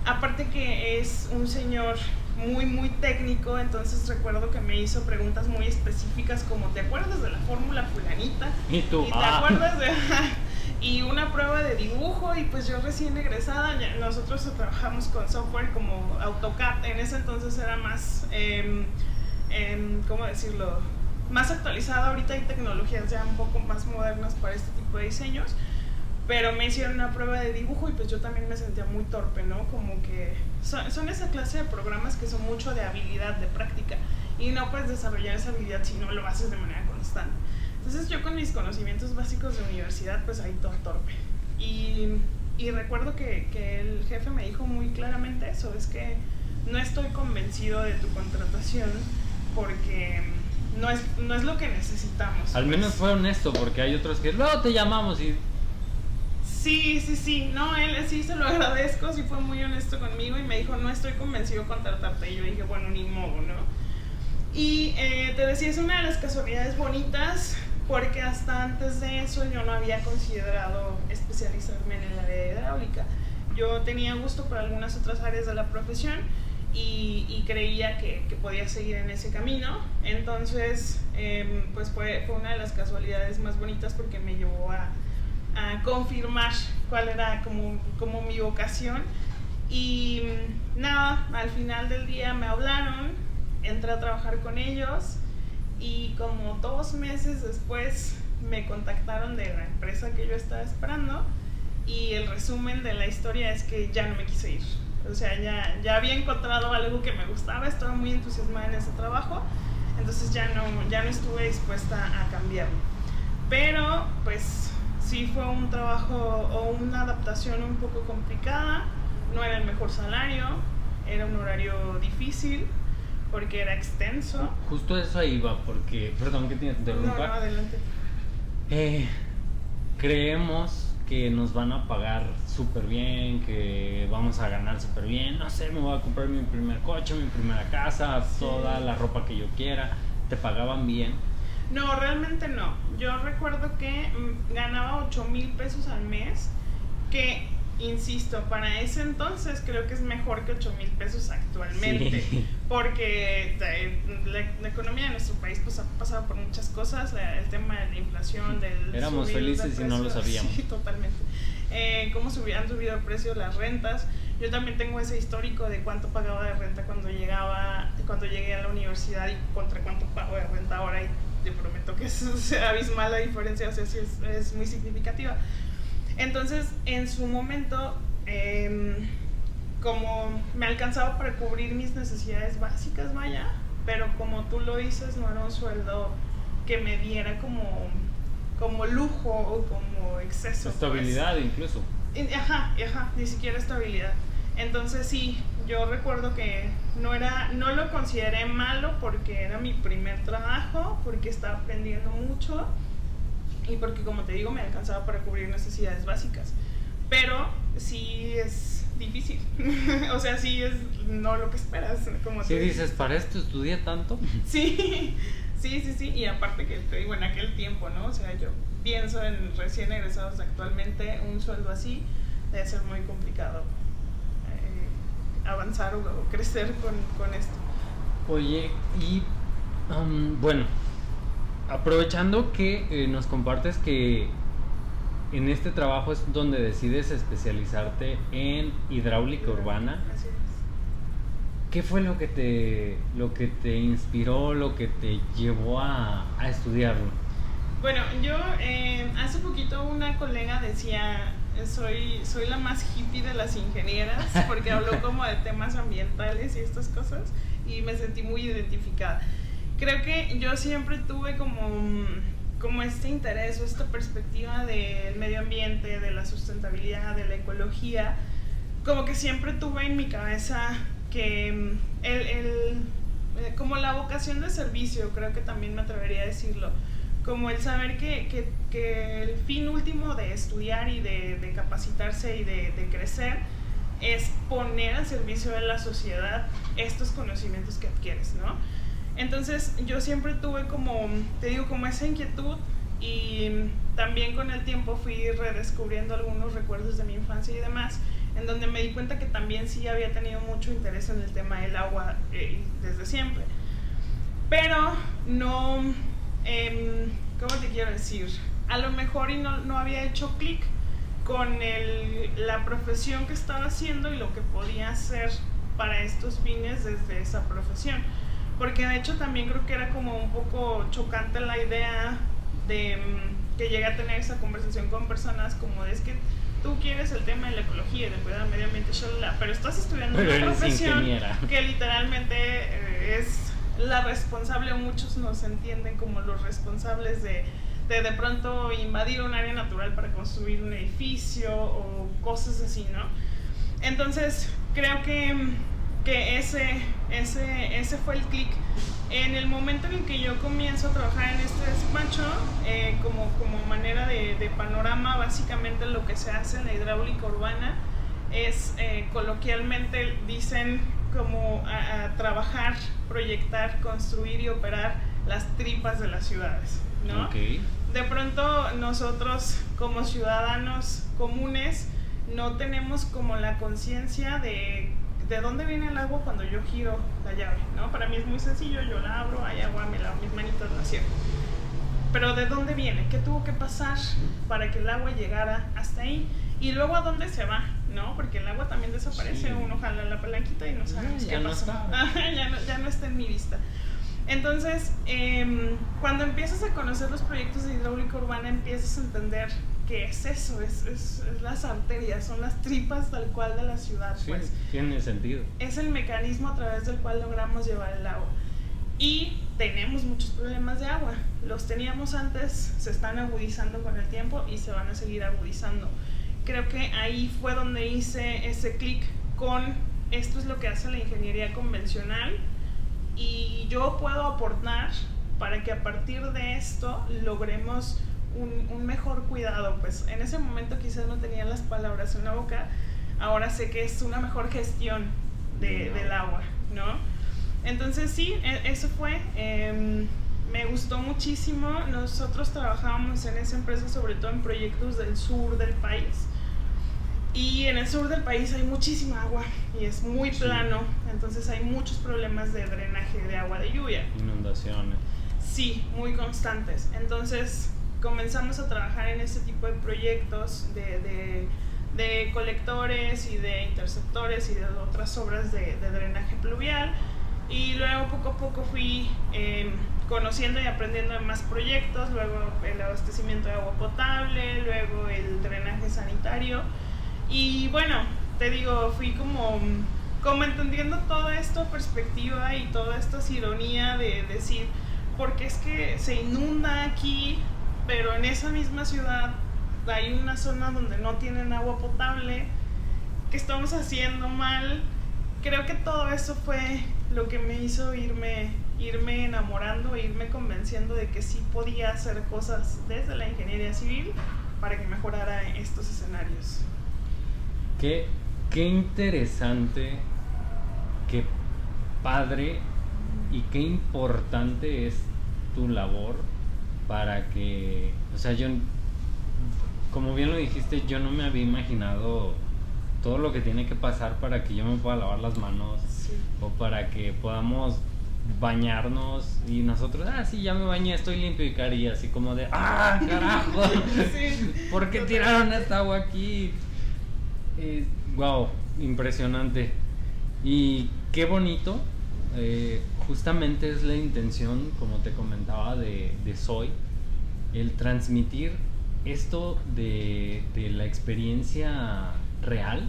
Aparte que es un señor muy, muy técnico, entonces recuerdo que me hizo preguntas muy específicas como, ¿te acuerdas de la fórmula fulanita? ¿Y tú? ¿Y te acuerdas de...? Y una prueba de dibujo, y pues yo recién egresada, nosotros trabajamos con software como AutoCAD, en ese entonces era más, ¿cómo decirlo?, más actualizado. Ahorita hay tecnologías ya un poco más modernas para este tipo de diseños, pero me hicieron una prueba de dibujo y pues yo también me sentía muy torpe, ¿no? Como que son esa clase de programas que son mucho de habilidad, de práctica, y no puedes desarrollar esa habilidad si no lo haces de manera constante. Entonces yo con mis conocimientos básicos de universidad, pues ahí todo torpe. Y recuerdo que el jefe me dijo muy claramente eso, es que no estoy convencido de tu contratación porque no es lo que necesitamos. Al menos fue honesto, porque hay otros que luego te llamamos y... Sí, no, él sí se lo agradezco, sí fue muy honesto conmigo y me dijo, no estoy convencido de contratarte. Y yo dije, bueno, ni modo, ¿no? Y te decía, es una de las casualidades bonitas, porque hasta antes de eso yo no había considerado especializarme en el área de hidráulica. Yo tenía gusto por algunas otras áreas de la profesión y creía que podía seguir en ese camino. Entonces, pues fue una de las casualidades más bonitas, porque me llevó a confirmar cuál era como mi vocación. Y nada, al final del día me hablaron, entré a trabajar con ellos, y como 2 meses después me contactaron de la empresa que yo estaba esperando, y el resumen de la historia es que ya no me quise ir. O sea, ya había encontrado algo que me gustaba, estaba muy entusiasmada en ese trabajo, entonces ya no estuve dispuesta a cambiarlo. Pero pues sí fue un trabajo o una adaptación un poco complicada, no era el mejor salario, era un horario difícil porque era extenso. Justo eso ahí va, porque, perdón que te interrumpa. No, adelante. Creemos que nos van a pagar súper bien, que vamos a ganar súper bien, no sé, me voy a comprar mi primer coche, mi primera casa, sí, toda la ropa que yo quiera. ¿Te pagaban bien? No, realmente no. Yo recuerdo que ganaba 8,000 pesos al mes, que, insisto, para ese entonces creo que es mejor que 8,000 pesos actualmente, sí, porque la economía de nuestro país pues ha pasado por muchas cosas, el tema de la inflación, del éramos felices y no lo sabíamos. Sí, totalmente. Cómo han subido el precio de las rentas. Yo también tengo ese histórico de cuánto pagaba de renta cuando llegué a la universidad y contra cuánto pago de renta ahora, y te prometo que es abismal la diferencia, o sea, sí es muy significativa. Entonces, en su momento, como me alcanzaba para cubrir mis necesidades básicas, vaya, pero como tú lo dices, no era un sueldo que me diera como lujo o como exceso. Estabilidad, pues, incluso. Ajá, ni siquiera estabilidad. Entonces sí, yo recuerdo que no lo consideré malo porque era mi primer trabajo, porque estaba aprendiendo mucho y porque, como te digo, me alcanzaba para cubrir necesidades básicas. pero sí es difícil. O sea, sí es no lo que esperas. Como sí, dices, ¿para esto estudié tanto? Sí, y aparte que te digo, en aquel tiempo, ¿no? O sea, yo pienso en recién egresados actualmente, un sueldo así debe ser muy complicado avanzar o crecer con esto. Oye, y bueno, aprovechando que nos compartes que en este trabajo es donde decides especializarte en hidráulica urbana. Así es. ¿Qué fue lo que te inspiró, lo que te llevó a estudiarlo? Bueno, yo hace poquito una colega decía, soy la más hippie de las ingenieras, porque habló como de temas ambientales y estas cosas, y me sentí muy identificada. Creo que yo siempre tuve como este interés o esta perspectiva del medio ambiente, de la sustentabilidad, de la ecología, como que siempre tuve en mi cabeza que como la vocación de servicio, creo que también me atrevería a decirlo, como el saber que el fin último de estudiar y de capacitarse y de crecer es poner al servicio de la sociedad estos conocimientos que adquieres, ¿no? Entonces yo siempre tuve como esa inquietud, y también con el tiempo fui redescubriendo algunos recuerdos de mi infancia y demás, en donde me di cuenta que también sí había tenido mucho interés en el tema del agua desde siempre. Pero no, ¿cómo te quiero decir? A lo mejor no había hecho clic con la profesión que estaba haciendo y lo que podía hacer para estos fines desde esa profesión. Porque de hecho también creo que era como un poco chocante la idea de que llegué a tener esa conversación con personas como es que tú quieres el tema de la ecología y de cuidar el medio ambiente, pero estás estudiando una profesión que literalmente es la responsable, o muchos nos entienden como los responsables de pronto invadir un área natural para construir un edificio o cosas así, ¿no? Entonces creo que ese fue el clic. En el momento en el que yo comienzo a trabajar en este despacho, como manera de panorama, básicamente lo que se hace en la hidráulica urbana es, coloquialmente dicen, como a trabajar, proyectar, construir y operar las tripas de las ciudades, ¿no? Okay. De pronto nosotros como ciudadanos comunes no tenemos como la conciencia de dónde viene el agua cuando yo giro la llave, ¿no? Para mí es muy sencillo, yo la abro, hay agua, me lavo mis manitas, la cierro. Pero ¿de dónde viene? ¿Qué tuvo que pasar para que el agua llegara hasta ahí? Y luego ¿a dónde se va? ¿No? Porque el agua también desaparece, sí. Uno jala la palanquita y no sabemos qué pasó. Ya no está en mi vista. Entonces, cuando empiezas a conocer los proyectos de hidráulica urbana, empiezas a entender que es eso, es las arterias, son las tripas tal cual de la ciudad. Sí, pues. Tiene sentido. Es el mecanismo a través del cual logramos llevar el agua. Y tenemos muchos problemas de agua. Los teníamos antes, se están agudizando con el tiempo y se van a seguir agudizando. Creo que ahí fue donde hice ese clic con esto es lo que hace la ingeniería convencional y yo puedo aportar para que a partir de esto logremos un mejor cuidado. Pues en ese momento quizás no tenía las palabras en la boca, ahora sé que es una mejor gestión del agua, ¿no? Entonces sí, eso fue, me gustó muchísimo. Nosotros trabajábamos en esa empresa sobre todo en proyectos del sur del país, y en el sur del país hay muchísima agua y es muy plano, entonces hay muchos problemas de drenaje de agua de lluvia. Inundaciones. Sí, muy constantes. Entonces comenzamos a trabajar en este tipo de proyectos de colectores y de interceptores y de otras obras de drenaje pluvial, y luego poco a poco fui conociendo y aprendiendo de más proyectos, luego el abastecimiento de agua potable, luego el drenaje sanitario. Y bueno, te digo, fui como entendiendo toda esta perspectiva y toda esta ironía de decir, porque es que se inunda aquí, pero en esa misma ciudad hay una zona donde no tienen agua potable, ¿qué estamos haciendo mal? Creo que todo eso fue lo que me hizo irme enamorando, irme convenciendo de que sí podía hacer cosas desde la ingeniería civil para que mejorara estos escenarios. Qué interesante, qué padre y qué importante es tu labor para que, o sea, yo, como bien lo dijiste, yo no me había imaginado todo lo que tiene que pasar para que yo me pueda lavar las manos, Sí. o para que podamos bañarnos y nosotros, sí, ya me bañé, estoy limpio, y Cari así como de, carajo, Sí. ¿por qué tiraron esta agua aquí? Wow, impresionante. Y qué bonito, justamente es la intención, como te comentaba, de Soy, el transmitir esto de la experiencia real,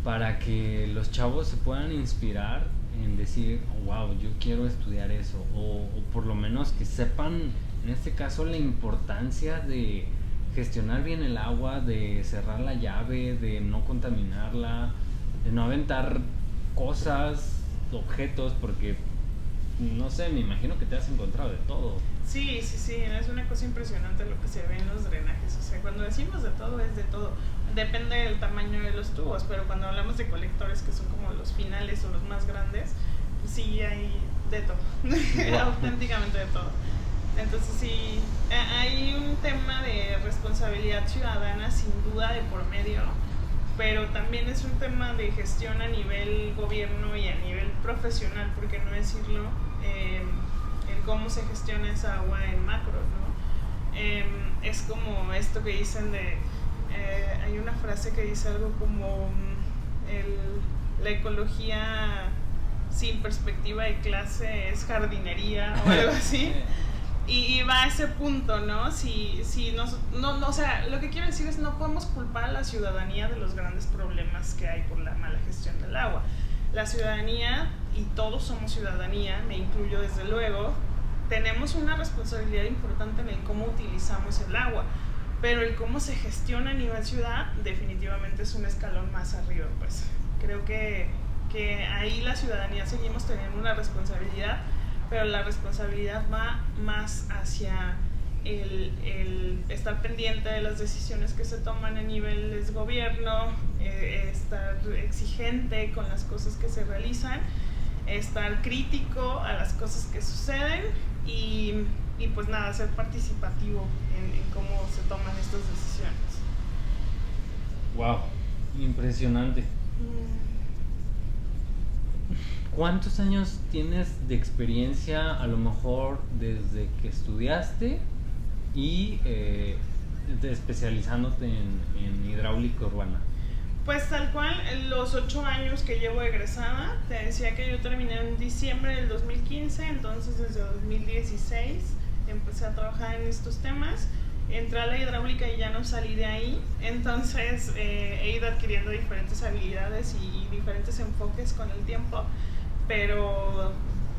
para que los chavos se puedan inspirar en decir, wow, yo quiero estudiar eso, o por lo menos que sepan, en este caso, la importancia de gestionar bien el agua, de cerrar la llave, de no contaminarla, de no aventar cosas, objetos, porque no sé, me imagino que te has encontrado de todo. Sí, es una cosa impresionante lo que se ve en los drenajes. O sea, cuando decimos de todo, es de todo. Depende del tamaño de los tubos, pero cuando hablamos de colectores, que son como los finales o los más grandes, pues sí hay de todo. Wow. Auténticamente de todo. Entonces sí, hay un tema de responsabilidad ciudadana sin duda de por medio, pero también es un tema de gestión a nivel gobierno y a nivel profesional, por qué no decirlo, en cómo se gestiona esa agua en macro, ¿no? Es como esto que dicen de, hay una frase que dice algo como la ecología sin perspectiva de clase es jardinería o algo así. Y va a ese punto, ¿no? Si o sea, lo que quiero decir es no podemos culpar a la ciudadanía de los grandes problemas que hay por la mala gestión del agua. La ciudadanía, y todos somos ciudadanía, me incluyo desde luego, tenemos una responsabilidad importante en el cómo utilizamos el agua, pero el cómo se gestiona a nivel ciudad definitivamente es un escalón más arriba, pues. Creo que ahí la ciudadanía seguimos teniendo una responsabilidad, pero la responsabilidad va más hacia el estar pendiente de las decisiones que se toman a niveles gobierno, estar exigente con las cosas que se realizan, estar crítico a las cosas que suceden y pues nada, ser participativo en cómo se toman estas decisiones. Wow, impresionante. ¿Cuántos años tienes de experiencia, a lo mejor desde que estudiaste y especializándote en hidráulica urbana? Pues tal cual, los 8 años que llevo egresada, te decía que yo terminé en diciembre del 2015, entonces desde 2016 empecé a trabajar en estos temas, entré a la hidráulica y ya no salí de ahí, entonces he ido adquiriendo diferentes habilidades y diferentes enfoques con el tiempo, pero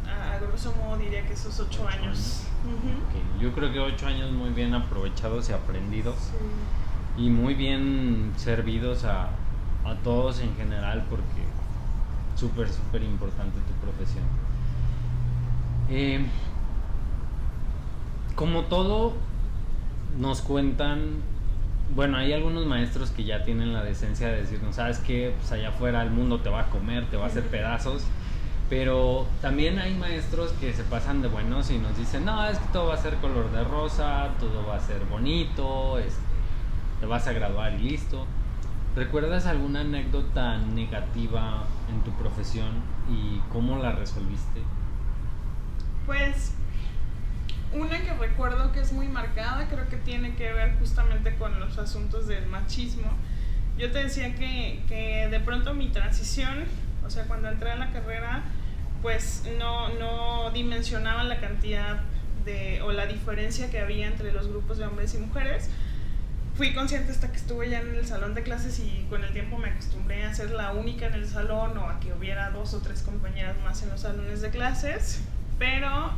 a grosso modo diría que esos 8 años. Okay. Yo creo que 8 años muy bien aprovechados y aprendidos, sí, y muy bien servidos a todos en general, porque súper importante tu profesión. Como todo nos cuentan, bueno, hay algunos maestros que ya tienen la decencia de decirnos, ¿sabes qué? Pues allá afuera el mundo te va a comer, te va a hacer pedazos. Pero también hay maestros que se pasan de buenos y nos dicen, no, es que todo va a ser color de rosa, todo va a ser bonito, te vas a graduar y listo. ¿Recuerdas alguna anécdota negativa en tu profesión y cómo la resolviste? Pues una que recuerdo que es muy marcada, creo que tiene que ver justamente con los asuntos del machismo. Yo te decía que de pronto mi transición, o sea, cuando entré a la carrera, pues no dimensionaba la cantidad o la diferencia que había entre los grupos de hombres y mujeres. Fui consciente hasta que estuve ya en el salón de clases y con el tiempo me acostumbré a ser la única en el salón o a que hubiera 2 o 3 compañeras más en los salones de clases, pero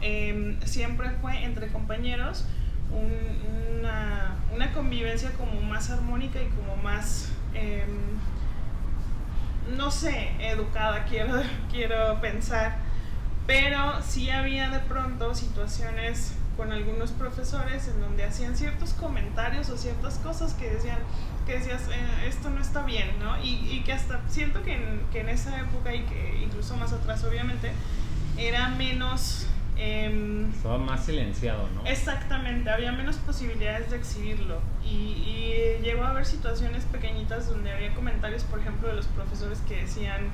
siempre fue entre compañeros una convivencia como más armónica y como más, no sé, educada quiero pensar, pero sí había de pronto situaciones con algunos profesores en donde hacían ciertos comentarios o ciertas cosas que decías, esto no está bien, ¿no? Y que hasta siento que en esa época, y que incluso más atrás obviamente, era menos... estaba más silenciado, ¿no? Exactamente, había menos posibilidades de exhibirlo y llegó a haber situaciones pequeñitas donde había comentarios, por ejemplo, de los profesores que decían: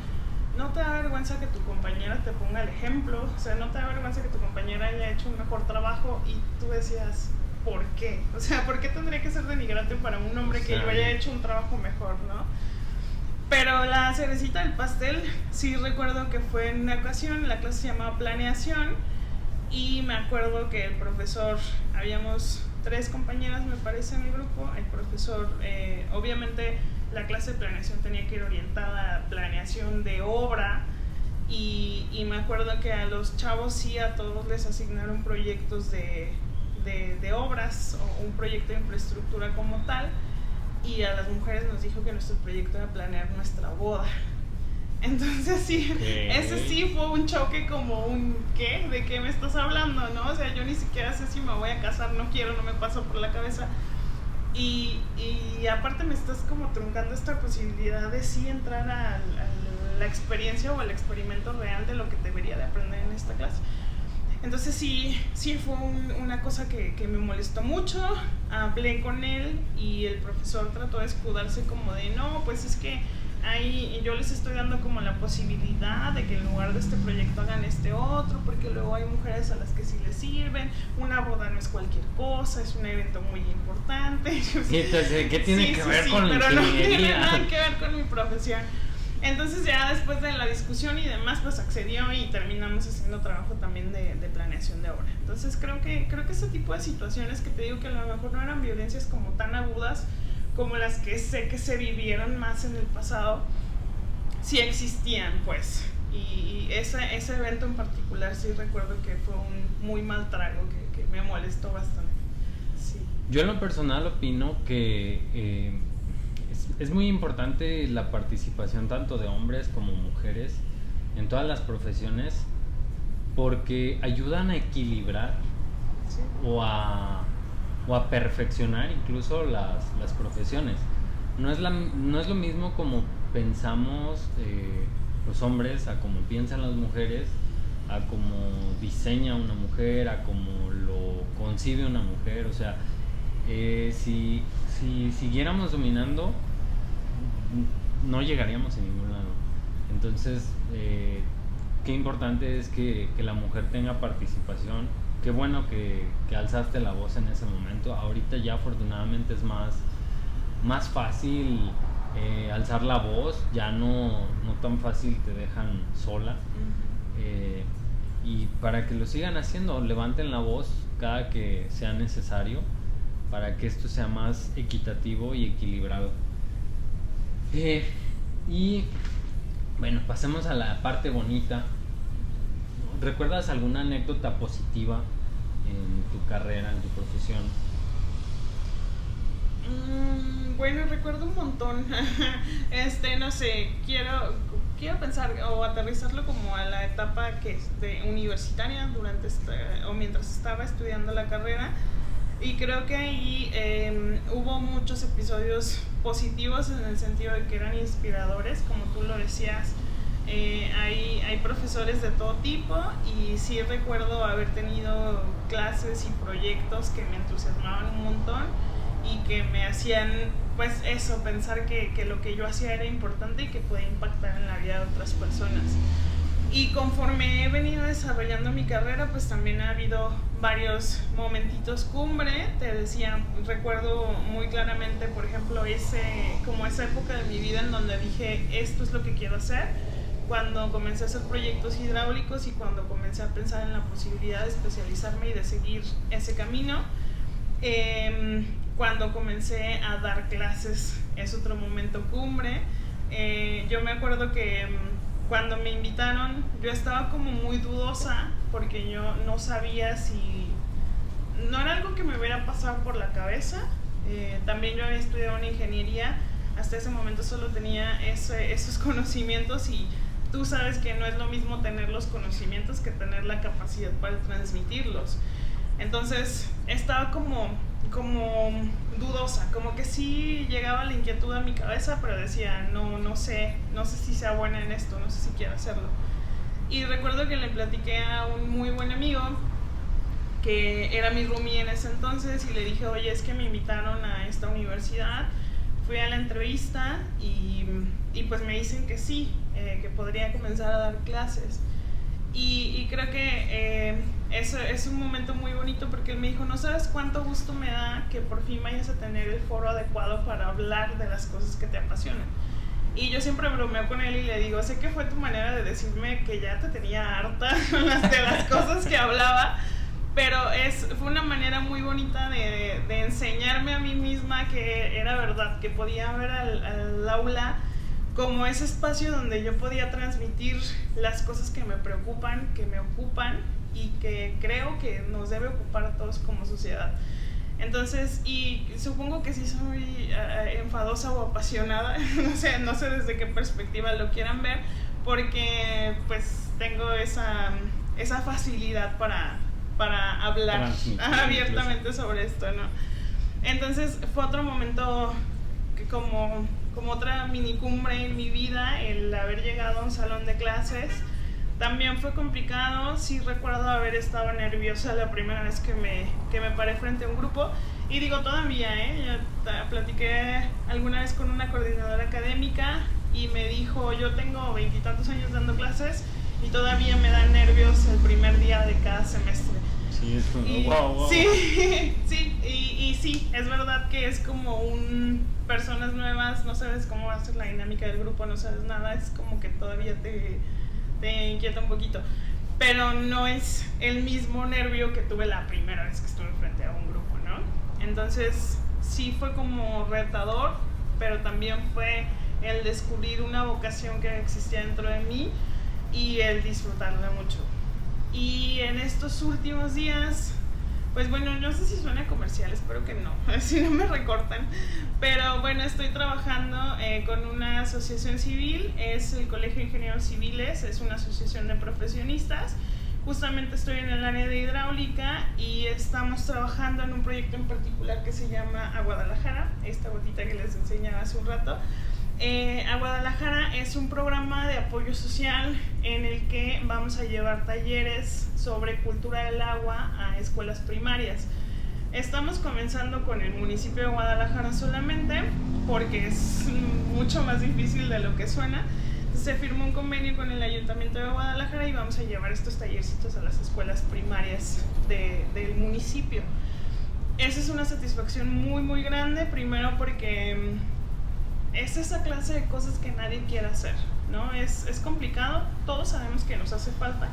no te da vergüenza que tu compañera te ponga el ejemplo, o sea, no te da vergüenza que tu compañera haya hecho un mejor trabajo, y tú decías, ¿por qué? O sea, ¿por qué tendría que ser denigrante para un hombre que yo haya hecho un trabajo mejor, no? Pero la cerecita del pastel, sí recuerdo que fue en una ocasión, la clase se llamaba planeación, y me acuerdo que el profesor, habíamos 3 compañeras me parece en el grupo, el profesor, obviamente la clase de planeación tenía que ir orientada a planeación de obra, y me acuerdo que a los chavos sí, a todos les asignaron proyectos de obras o un proyecto de infraestructura como tal, y a las mujeres nos dijo que nuestro proyecto era planear nuestra boda. Entonces sí, ese sí fue un choque, como un ¿qué? ¿De qué me estás hablando? ¿No? O sea, yo ni siquiera sé si me voy a casar, no quiero, no me pasa por la cabeza. Y aparte me estás como truncando esta posibilidad de sí entrar a la experiencia o al experimento real de lo que debería de aprender en esta clase. Entonces sí fue una cosa que me molestó mucho. Hablé con él y el profesor trató de escudarse como de no, pues es que ahí yo les estoy dando como la posibilidad de que en lugar de este proyecto hagan este otro, porque luego hay mujeres a las que sí les sirven, una boda no es cualquier cosa, es un evento muy importante. Sí, entonces, ¿qué tiene que ver con la ingeniería? Pero no tiene ingeniería? nada que ver con mi profesión. Entonces ya después de la discusión y demás, pues accedió y terminamos haciendo trabajo también de planeación de obra. Entonces creo que ese tipo de situaciones que te digo que a lo mejor no eran violencias como tan agudas como las que sé que se vivieron más en el pasado, sí existían, pues. Y ese evento en particular sí recuerdo que fue un muy mal trago que me molestó bastante. Sí. Yo en lo personal opino que es muy importante la participación tanto de hombres como mujeres en todas las profesiones, porque ayudan a equilibrar, Sí. o a perfeccionar incluso las profesiones. No es lo mismo como pensamos los hombres a como piensan las mujeres, a como diseña una mujer, a como lo concibe una mujer. O sea, si siguiéramos dominando, no llegaríamos a ningún lado. Entonces, qué importante es que la mujer tenga participación. Qué bueno que alzaste la voz en ese momento. Ahorita ya afortunadamente es más fácil alzar la voz, ya no tan fácil te dejan sola. Y para que lo sigan haciendo, levanten la voz cada que sea necesario para que esto sea más equitativo y equilibrado. Y bueno, pasemos a la parte bonita. ¿Recuerdas alguna anécdota positiva en tu carrera, en tu profesión? Bueno, recuerdo un montón. No sé, quiero pensar o aterrizarlo como a la etapa universitaria o mientras estaba estudiando la carrera. Y creo que ahí hubo muchos episodios positivos en el sentido de que eran inspiradores, como tú lo decías. Hay profesores de todo tipo, y sí recuerdo haber tenido clases y proyectos que me entusiasmaban un montón y que me hacían, pues eso, pensar que lo que yo hacía era importante y que podía impactar en la vida de otras personas. Y conforme he venido desarrollando mi carrera, pues también ha habido varios momentitos cumbre. Te decía, recuerdo muy claramente, por ejemplo, como esa época de mi vida en donde dije, esto es lo que quiero hacer, cuando comencé a hacer proyectos hidráulicos y cuando comencé a pensar en la posibilidad de especializarme y de seguir ese camino. Cuando comencé a dar clases es otro momento cumbre. Yo me acuerdo que cuando me invitaron yo estaba como muy dudosa, porque yo no sabía si... No era algo que me hubiera pasado por la cabeza. También yo había estudiado una ingeniería, hasta ese momento solo tenía esos conocimientos, y tú sabes que no es lo mismo tener los conocimientos que tener la capacidad para transmitirlos. Entonces estaba como dudosa, como que sí llegaba la inquietud a mi cabeza, pero decía, no sé si sea buena en esto, no sé si quiero hacerlo. Y recuerdo que le platiqué a un muy buen amigo que era mi roomie en ese entonces y le dije, oye, es que me invitaron a esta universidad. Fui a la entrevista y pues me dicen que sí, que podría comenzar a dar clases. Y creo que eso es un momento muy bonito porque él me dijo, no sabes cuánto gusto me da que por fin vayas a tener el foro adecuado para hablar de las cosas que te apasionan. Y yo siempre bromeo con él y le digo, sé que fue tu manera de decirme que ya te tenía harta de las cosas que hablaba, pero fue una manera muy bonita de enseñarme a mí misma que era verdad, que podía ver al aula como ese espacio donde yo podía transmitir las cosas que me preocupan, que me ocupan y que creo que nos debe ocupar a todos como sociedad. Entonces, y supongo que sí soy enfadosa o apasionada, no sé desde qué perspectiva lo quieran ver, porque pues tengo esa facilidad para hablar abiertamente sobre esto, ¿no? Entonces fue otro momento que como otra minicumbre en mi vida, el haber llegado a un salón de clases. También fue complicado, sí recuerdo haber estado nerviosa la primera vez que me paré frente a un grupo. Y digo todavía, ya platiqué alguna vez con una coordinadora académica y me dijo, yo tengo 20 y tantos años dando clases y todavía me dan nervios el primer día de cada semestre. Sí, es como, wow. Sí, sí, y sí, es verdad que es como personas nuevas, no sabes cómo va a ser la dinámica del grupo, no sabes nada, es como que todavía te inquieta un poquito, pero no es el mismo nervio que tuve la primera vez que estuve frente a un grupo, ¿no? Entonces sí fue como retador, pero también fue el descubrir una vocación que existía dentro de mí y el disfrutarla mucho. Y en estos últimos días, pues bueno, no sé si suena comercial, espero que no, si no me recortan, pero bueno, estoy trabajando con una asociación civil, es el Colegio de Ingenieros Civiles, es una asociación de profesionistas. Justamente estoy en el área de hidráulica y estamos trabajando en un proyecto en particular que se llama A Guadalajara, esta gotita que les enseñaba hace un rato. A Guadalajara es un programa de apoyo social en el que vamos a llevar talleres sobre cultura del agua a escuelas primarias. Estamos comenzando con el municipio de Guadalajara solamente porque es mucho más difícil de lo que suena. Se firmó un convenio con el Ayuntamiento de Guadalajara y vamos a llevar estos tallercitos a las escuelas primarias del municipio. Esa es una satisfacción muy muy grande, primero porque es esa clase de cosas que nadie quiere hacer, ¿no? Es complicado, todos sabemos que nos hace falta.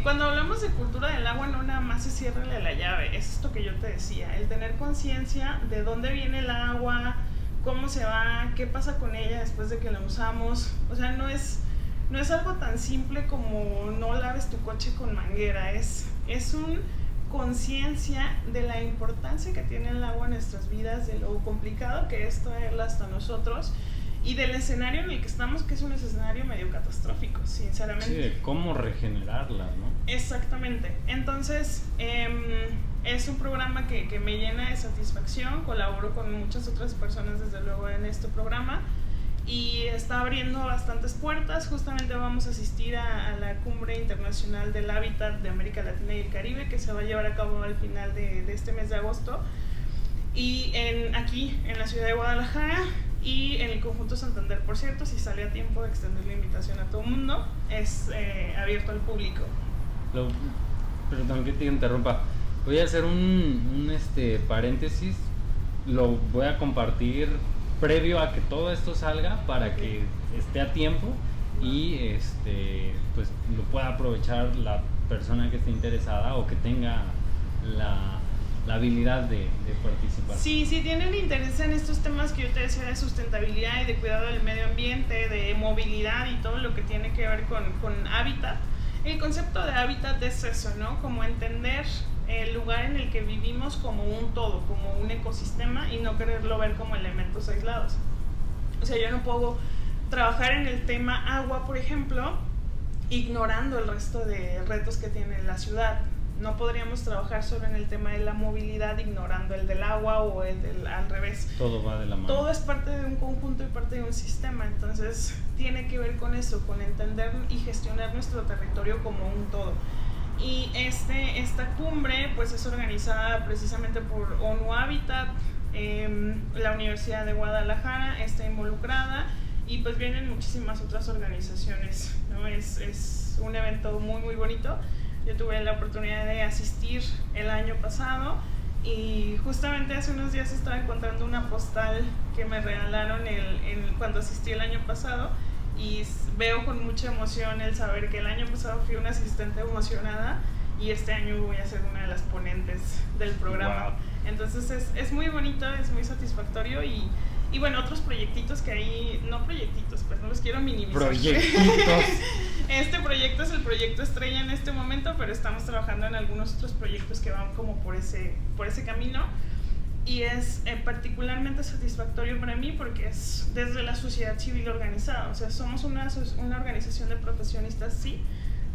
Cuando hablamos de cultura del agua, no nada más es ciérrale la llave, es esto que yo te decía, el tener conciencia de dónde viene el agua, cómo se va, qué pasa con ella después de que la usamos. O sea, no es algo tan simple como no laves tu coche con manguera, es un conciencia de la importancia que tiene el agua en nuestras vidas, de lo complicado que es traerla hasta nosotros y del escenario en el que estamos, que es un escenario medio catastrófico, sinceramente. Sí, de cómo regenerarla, ¿no? Exactamente. Entonces, es un programa que me llena de satisfacción, colaboro con muchas otras personas desde luego en este programa y está abriendo bastantes puertas. Justamente vamos a asistir a la Cumbre Internacional del Hábitat de América Latina y el Caribe, que se va a llevar a cabo al final de este mes de agosto, y aquí en la ciudad de Guadalajara y en el Conjunto Santander. Por cierto, si sale a tiempo de extender la invitación a todo el mundo, es abierto al público. Perdón que te interrumpa, voy a hacer un paréntesis, lo voy a compartir previo a que todo esto salga para que esté a tiempo y pues lo pueda aprovechar la persona que esté interesada o que tenga la habilidad de participar. Sí, si tienen interés en estos temas que yo te decía de sustentabilidad y de cuidado del medio ambiente, de movilidad y todo lo que tiene que ver con hábitat, el concepto de hábitat es eso, ¿no? Como entender el lugar en el que vivimos como un todo, como un ecosistema y no quererlo ver como elementos aislados. O sea, yo no puedo trabajar en el tema agua, por ejemplo, ignorando el resto de retos que tiene la ciudad. no podríamos trabajar solo en el tema de la movilidad ignorando el del agua o al revés. Todo va de la mano. Todo es parte de un conjunto y parte de un sistema, entonces tiene que ver con eso, con entender y gestionar nuestro territorio como un todo. Y esta cumbre pues es organizada precisamente por ONU Habitat, la Universidad de Guadalajara está involucrada y pues vienen muchísimas otras organizaciones, ¿no? Es un evento muy muy bonito. Yo tuve la oportunidad de asistir el año pasado y justamente hace unos días estaba encontrando una postal que me regalaron cuando asistí el año pasado y veo con mucha emoción el saber que el año pasado fui una asistente emocionada y este año voy a ser una de las ponentes del programa. Wow. Entonces es muy bonito, es muy satisfactorio y bueno, otros proyectitos que hay, no proyectitos, pues no los quiero minimizar. Proyectitos. Este proyecto es el proyecto estrella en este momento, pero estamos trabajando en algunos otros proyectos que van como por ese camino y es particularmente satisfactorio para mí porque es desde la sociedad civil organizada, o sea, somos una organización de profesionistas, sí,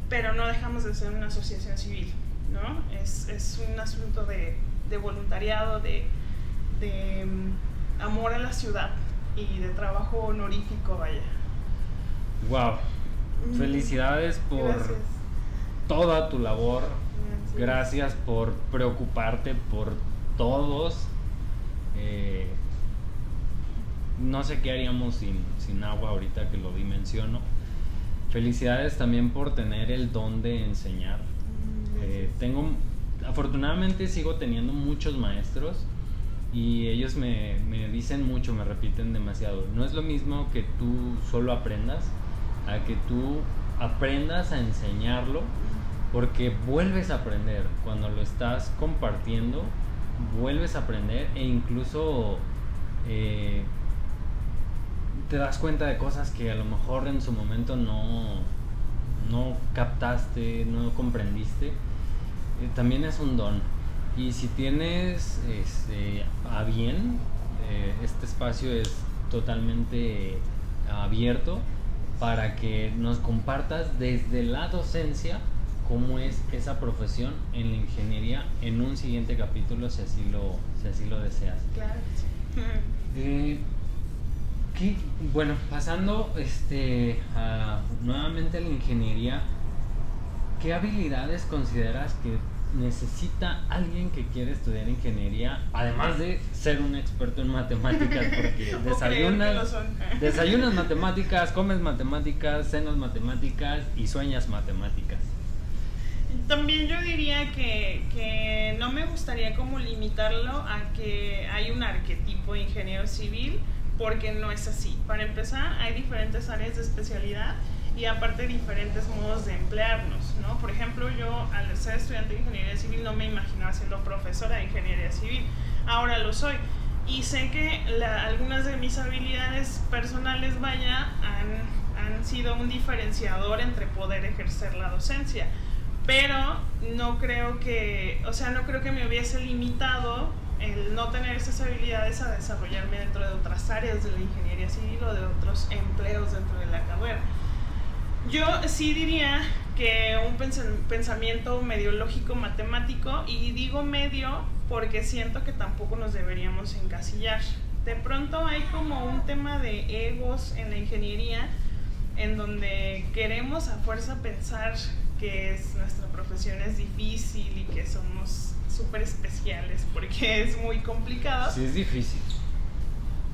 pero no dejamos de ser una asociación civil, ¿no? Es un asunto de voluntariado, de amor a la ciudad y de trabajo honorífico, vaya. Wow, felicidades por toda tu labor. Gracias por preocuparte por todos. No sé qué haríamos sin agua ahorita que lo dimensiono. Felicidades también por tener el don de enseñar. Afortunadamente sigo teniendo muchos maestros y ellos me dicen mucho, me repiten demasiado. No es lo mismo que tú solo aprendas a que tú aprendas a enseñarlo, porque vuelves a aprender cuando lo estás compartiendo, vuelves a aprender e incluso te das cuenta de cosas que a lo mejor en su momento no captaste, no comprendiste. También es un don. Y si tienes a bien, este espacio es totalmente abierto para que nos compartas desde la docencia cómo es esa profesión en la ingeniería en un siguiente capítulo, si así lo deseas. Claro. Bueno, pasando nuevamente a la ingeniería, ¿qué habilidades consideras que necesita alguien que quiere estudiar ingeniería, además de ser un experto en matemáticas? Porque desayunas matemáticas, comes matemáticas, cenas matemáticas y sueñas matemáticas. También yo diría que no me gustaría como limitarlo a que hay un arquetipo de ingeniero civil, porque no es así. Para empezar, hay diferentes áreas de especialidad y aparte diferentes modos de emplearnos, ¿no? Por ejemplo, yo al ser estudiante de ingeniería civil no me imaginaba siendo profesora de ingeniería civil, ahora lo soy y sé que algunas de mis habilidades personales han sido un diferenciador entre poder ejercer la docencia, pero no creo que me hubiese limitado el no tener esas habilidades a desarrollarme dentro de otras áreas de la ingeniería civil o de otros empleos dentro de la carrera. Yo sí diría que un pensamiento medio lógico matemático, y digo medio porque siento que tampoco nos deberíamos encasillar. De pronto hay como un tema de egos en la ingeniería en donde queremos a fuerza pensar que nuestra profesión es difícil y que somos súper especiales porque es muy complicado. Sí, es difícil.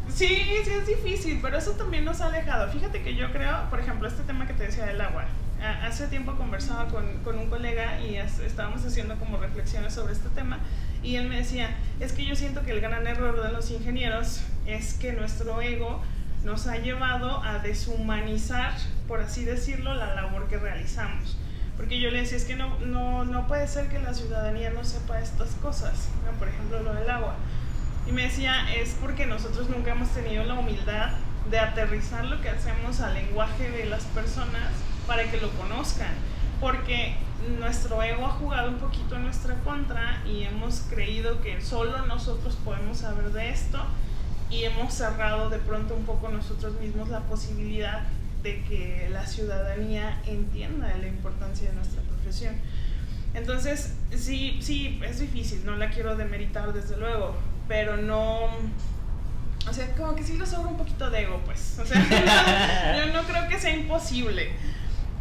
Sí es difícil, pero eso también nos ha alejado. Fíjate que yo creo, por ejemplo, este tema que te decía del agua. Hace tiempo conversaba con un colega y estábamos haciendo como reflexiones sobre este tema y él me decía, es que yo siento que el gran error de los ingenieros es que nuestro ego nos ha llevado a deshumanizar, por así decirlo, la labor que realizamos. Porque yo le decía, es que no puede ser que la ciudadanía no sepa estas cosas, ¿no? Por ejemplo, lo del agua. Y me decía, es porque nosotros nunca hemos tenido la humildad de aterrizar lo que hacemos al lenguaje de las personas para que lo conozcan. Porque nuestro ego ha jugado un poquito en nuestra contra y hemos creído que solo nosotros podemos saber de esto y hemos cerrado de pronto un poco nosotros mismos la posibilidad de que la ciudadanía entienda la importancia de nuestra profesión. Entonces, sí, es difícil, no la quiero demeritar desde luego, pero no, o sea, como que sí le sobra un poquito de ego, pues, o sea, yo no creo que sea imposible.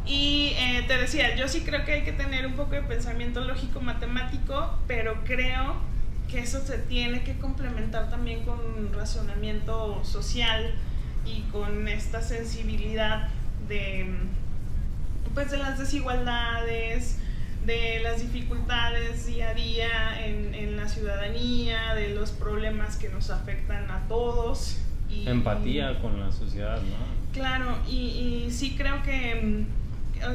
Y te decía, yo sí creo que hay que tener un poco de pensamiento lógico matemático, pero creo que eso se tiene que complementar también con un razonamiento social y con esta sensibilidad de, pues, de las desigualdades, de las dificultades día a día en la ciudadanía, de los problemas que nos afectan a todos. Y, empatía con la sociedad, ¿no? Claro, y sí creo que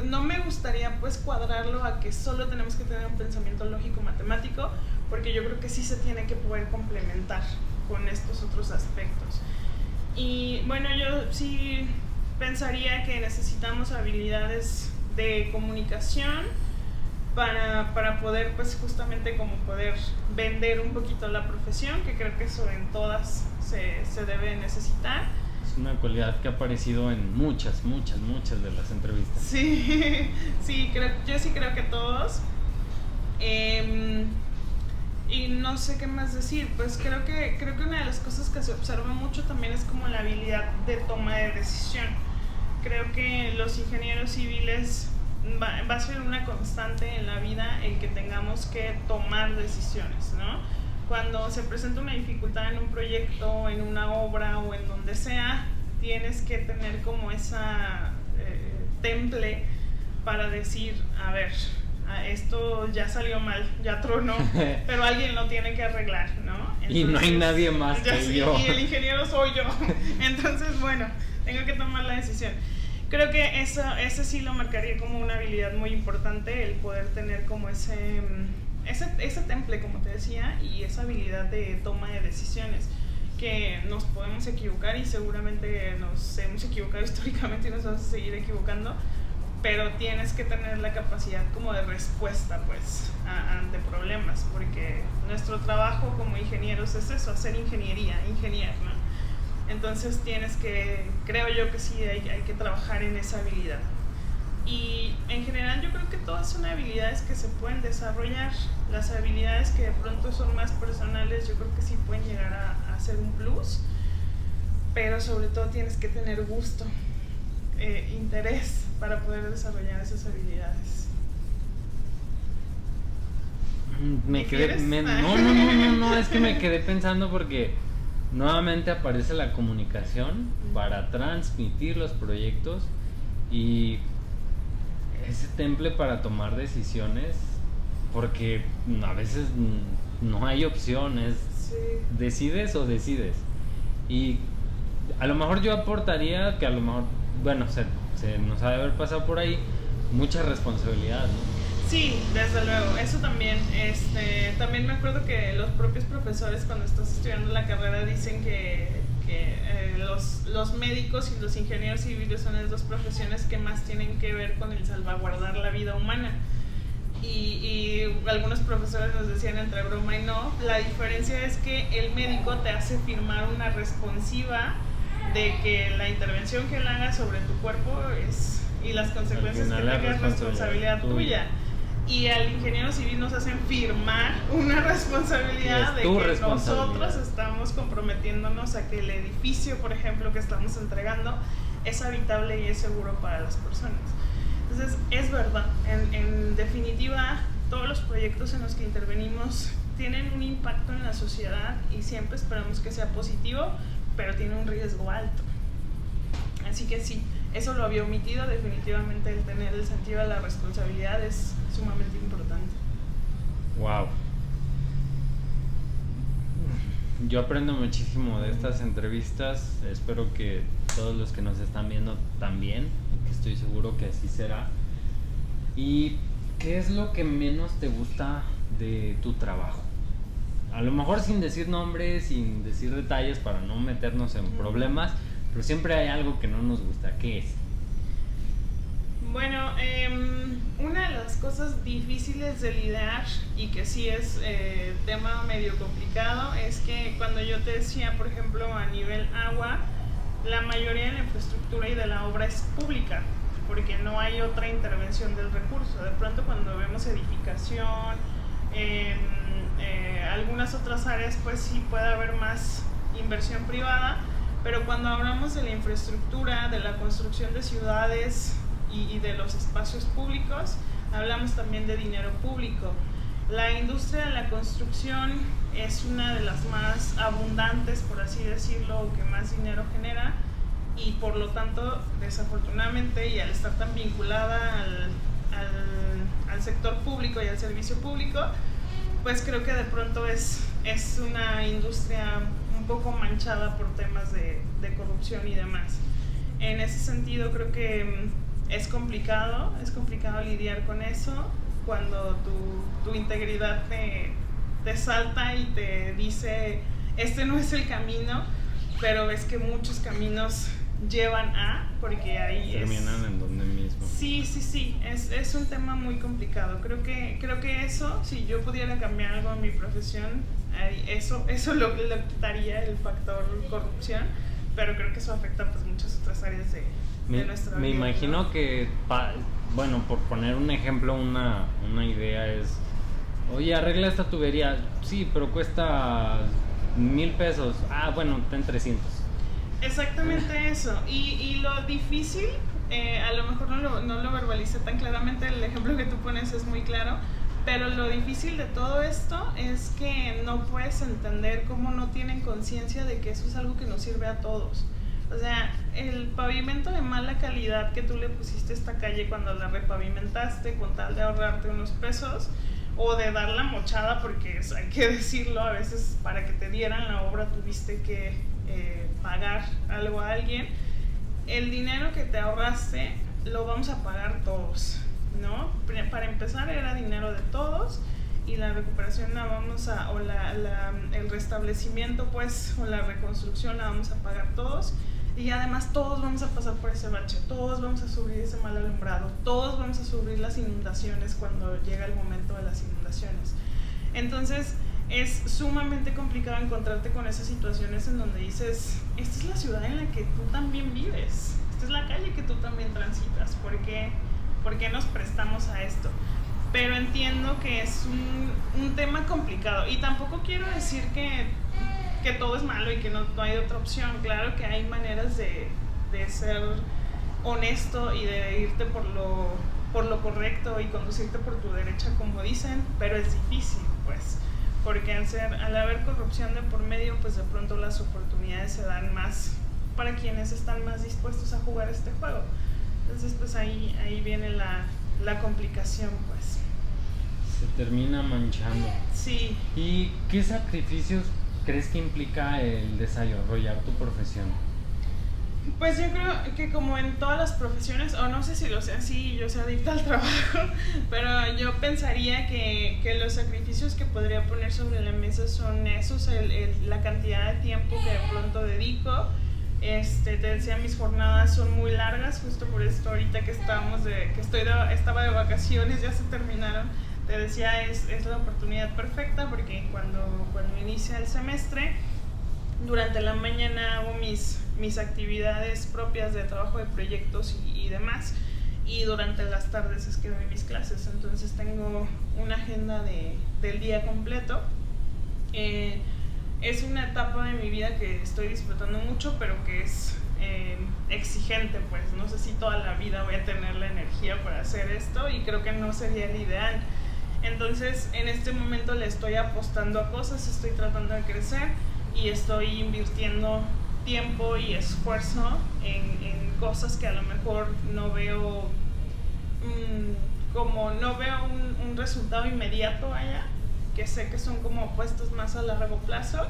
no me gustaría pues cuadrarlo a que solo tenemos que tener un pensamiento lógico matemático, porque yo creo que sí se tiene que poder complementar con estos otros aspectos. Y bueno, yo sí pensaría que necesitamos habilidades de comunicación para poder pues justamente como poder vender un poquito la profesión, que creo que eso en todas se debe necesitar. Es una cualidad que ha aparecido en muchas de las entrevistas. Sí, sí, yo sí creo que todos. Y no sé qué más decir, pues creo que una de las cosas que se observa mucho también es como la habilidad de toma de decisión. Creo que los ingenieros civiles va a ser una constante en la vida el que tengamos que tomar decisiones, ¿no? Cuando se presenta una dificultad en un proyecto, en una obra o en donde sea, tienes que tener como esa temple para decir, a ver, esto ya salió mal, ya tronó, pero alguien lo tiene que arreglar, ¿no? Entonces, y no hay nadie más que yo. Y el ingeniero soy yo. Entonces, bueno, tengo que tomar la decisión. Creo que ese sí lo marcaría como una habilidad muy importante, el poder tener como ese temple, como te decía, y esa habilidad de toma de decisiones, que nos podemos equivocar y seguramente nos hemos equivocado históricamente y nos vamos a seguir equivocando, pero tienes que tener la capacidad como de respuesta pues ante problemas, porque nuestro trabajo como ingenieros es eso, hacer ingeniería, ingeniar, ¿no? Entonces creo yo que sí hay que trabajar en esa habilidad. Y en general yo creo que todas son habilidades que se pueden desarrollar. Las habilidades que de pronto son más personales yo creo que sí pueden llegar a ser un plus, pero sobre todo tienes que tener gusto, interés para poder desarrollar esas habilidades. No, es que me quedé pensando porque nuevamente aparece la comunicación para transmitir los proyectos y ese temple para tomar decisiones, porque a veces no hay opciones, sí. Decides o decides. Y a lo mejor yo aportaría que a lo mejor, bueno, se nos ha de haber pasado por ahí mucha responsabilidad, ¿no? Sí, desde luego, eso también. También me acuerdo que los propios profesores cuando estás estudiando la carrera dicen que los médicos y los ingenieros civiles son las dos profesiones que más tienen que ver con el salvaguardar la vida humana. Y algunos profesores nos decían entre broma y no, la diferencia es que el médico te hace firmar una responsiva de que la intervención que él haga sobre tu cuerpo y las consecuencias que tenga es responsabilidad tuya. Y al ingeniero civil nos hacen firmar una responsabilidad de que nosotros estamos comprometiéndonos a que el edificio, por ejemplo, que estamos entregando es habitable y es seguro para las personas. Entonces, es verdad, en definitiva, todos los proyectos en los que intervenimos tienen un impacto en la sociedad y siempre esperamos que sea positivo, pero tiene un riesgo alto. Así que sí, eso lo había omitido, definitivamente el tener el sentido de la responsabilidad es sumamente importante. Wow. Yo aprendo muchísimo de estas entrevistas, espero que todos los que nos están viendo también, que estoy seguro que así será. ¿Y qué es lo que menos te gusta de tu trabajo? A lo mejor sin decir nombres, sin decir detalles para no meternos en problemas, pero siempre hay algo que no nos gusta. ¿Qué es? Bueno, una de las cosas difíciles de lidiar y que sí es tema medio complicado es que cuando yo te decía, por ejemplo, a nivel agua, la mayoría de la infraestructura y de la obra es pública. porque no hay otra intervención del recurso. De pronto cuando vemos edificación, algunas otras áreas, pues sí puede haber más inversión privada, pero cuando hablamos de la infraestructura, de la construcción de ciudades y de los espacios públicos, hablamos también de dinero público. La industria de la construcción es una de las más abundantes, por así decirlo, o que más dinero genera, y por lo tanto, desafortunadamente, y al estar tan vinculada al sector público y al servicio público, pues creo que de pronto es una industria un poco manchada por temas de corrupción y demás. En ese sentido creo que es complicado lidiar con eso cuando tu integridad te salta y te dice este no es el camino, pero es que muchos caminos llevan porque ahí terminan en donde mismo. Sí, es un tema muy complicado. Creo que eso, si yo pudiera cambiar algo en mi profesión, eso lo quitaría, el factor corrupción, pero creo que eso afecta pues muchas otras áreas de nuestra vida. Me imagino, ¿no? Que, bueno, por poner un ejemplo, una idea es, oye, arregla esta tubería, sí, pero cuesta 1,000 pesos, bueno, ten 300. Exactamente eso, y lo difícil, a lo mejor no lo verbalicé tan claramente, el ejemplo que tú pones es muy claro, pero lo difícil de todo esto es que no puedes entender cómo no tienen conciencia de que eso es algo que nos sirve a todos. O sea, el pavimento de mala calidad que tú le pusiste a esta calle cuando la repavimentaste con tal de ahorrarte unos pesos, o de dar la mochada, porque hay que decirlo, a veces para que te dieran la obra tuviste que pagar algo a alguien. El dinero que te ahorraste lo vamos a pagar todos, ¿no? Para empezar era dinero de todos, y la recuperación la vamos a, o el restablecimiento pues, o la reconstrucción la vamos a pagar todos, y además todos vamos a pasar por ese bache, todos vamos a sufrir ese mal alumbrado, todos vamos a sufrir las inundaciones cuando llega el momento de las inundaciones. Entonces es sumamente complicado encontrarte con esas situaciones en donde dices, esta es la ciudad en la que tú también vives, esta es la calle que tú también transitas, ¿por qué nos prestamos a esto? Pero entiendo que es un tema complicado, y tampoco quiero decir que todo es malo y que no hay otra opción. Claro que hay maneras de ser honesto y de irte por lo correcto y conducirte por tu derecha, como dicen, pero es difícil, pues, porque al haber corrupción de por medio, pues de pronto las oportunidades se dan más para quienes están más dispuestos a jugar este juego. Entonces pues ahí viene la complicación, pues. Se termina manchando. Sí. ¿Y qué sacrificios crees que implica el desarrollar tu profesión? Pues yo creo que como en todas las profesiones, o no sé si lo sea así, yo soy adicta al trabajo, pero yo pensaría que los sacrificios que podría poner sobre la mesa son esos, la cantidad de tiempo que de pronto dedico. Te decía, mis jornadas son muy largas, justo por esto ahorita que estaba de vacaciones, ya se terminaron. Te decía, es la oportunidad perfecta, porque cuando inicia el semestre, durante la mañana hago mis actividades propias de trabajo de proyectos y demás, y durante las tardes es que doy mis clases. Entonces tengo una agenda del día completo. Es una etapa de mi vida que estoy disfrutando mucho, pero que es exigente, pues no sé si toda la vida voy a tener la energía para hacer esto, y creo que no sería el ideal. Entonces en este momento le estoy apostando a cosas, estoy tratando de crecer y estoy invirtiendo tiempo y esfuerzo en cosas que a lo mejor no veo un resultado inmediato allá, que sé que son como apuestas más a largo plazo,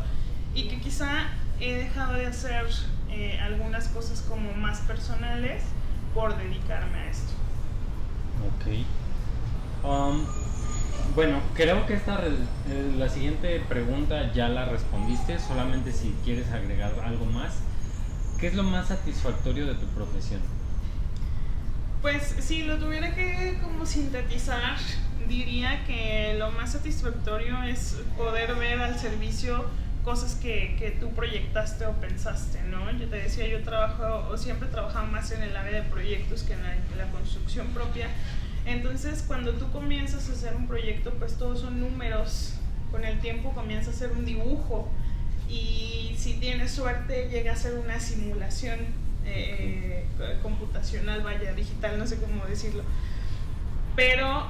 y que quizá he dejado de hacer algunas cosas como más personales por dedicarme a esto. Ok. Bueno, creo que la siguiente pregunta ya la respondiste, solamente si quieres agregar algo más. ¿Qué es lo más satisfactorio de tu profesión? Pues si lo tuviera que como sintetizar, diría que lo más satisfactorio es poder ver al servicio cosas que tú proyectaste o pensaste, ¿no? Yo te decía, yo trabajo o siempre he trabajado más en el área de proyectos que en la construcción propia. Entonces, cuando tú comienzas a hacer un proyecto, pues todos son números. Con el tiempo comienza a ser un dibujo y si tienes suerte llega a ser una simulación computacional, vaya, digital, no sé cómo decirlo. Pero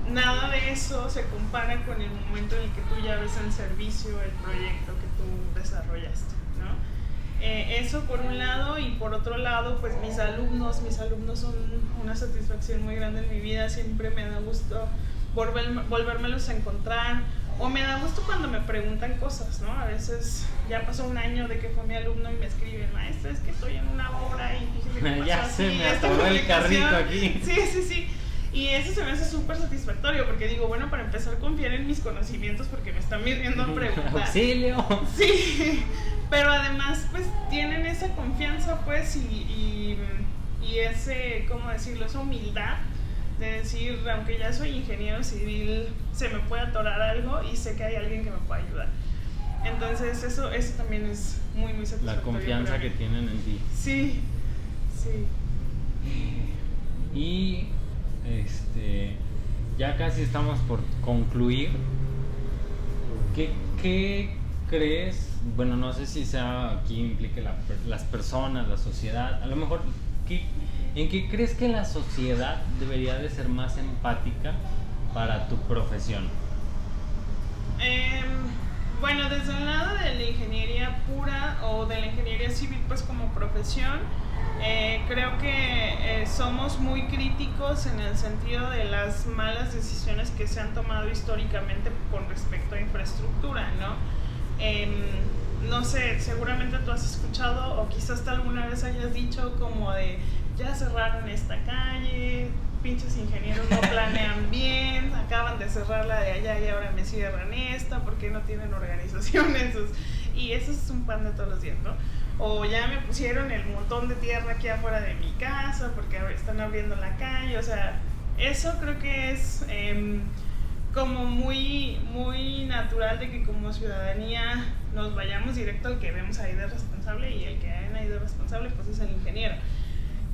nada de eso se compara con el momento en el que tú ya ves en servicio el proyecto que tú desarrollaste, ¿no? Eso por un lado, y por otro lado, pues mis alumnos son una satisfacción muy grande en mi vida. Siempre me da gusto volvérmelos a encontrar, o me da gusto cuando me preguntan cosas, ¿no? A veces ya pasó un año de que fue mi alumno y me escriben, maestra, es que estoy en una obra y fíjate ya se me atoró el carrito aquí. Sí. Y eso se me hace súper satisfactorio porque digo, bueno, para empezar, confiar en mis conocimientos porque me están viniendo a preguntar. ¡Auxilio! Sí, pero además, pues, tienen esa confianza, pues, y ese, ¿cómo decirlo? Esa humildad de decir, aunque ya soy ingeniero civil, se me puede atorar algo y sé que hay alguien que me puede ayudar. Entonces, eso también es muy, muy satisfactorio. La confianza que tienen en ti. Sí. Y ya casi estamos por concluir. ¿Qué crees? Bueno, no sé si sea aquí implique las personas, la sociedad. A lo mejor, ¿en qué crees que la sociedad debería de ser más empática para tu profesión? Bueno, desde el lado de la ingeniería pura o de la ingeniería civil, pues como profesión, creo que somos muy críticos en el sentido de las malas decisiones que se han tomado históricamente con respecto a infraestructura, ¿no? No sé, seguramente tú has escuchado o quizás hasta alguna vez hayas dicho como de ya cerraron esta calle, pinches ingenieros no planean bien, acaban de cerrar la de allá y ahora me cierran esta porque no tienen organizaciones. Y eso es un pan de todos los días, ¿no? O ya me pusieron el montón de tierra aquí afuera de mi casa porque están abriendo la calle. O sea, eso creo que es como muy, muy natural de que como ciudadanía nos vayamos directo al que vemos ahí de responsable, y el que hay ahí de responsable pues es el ingeniero.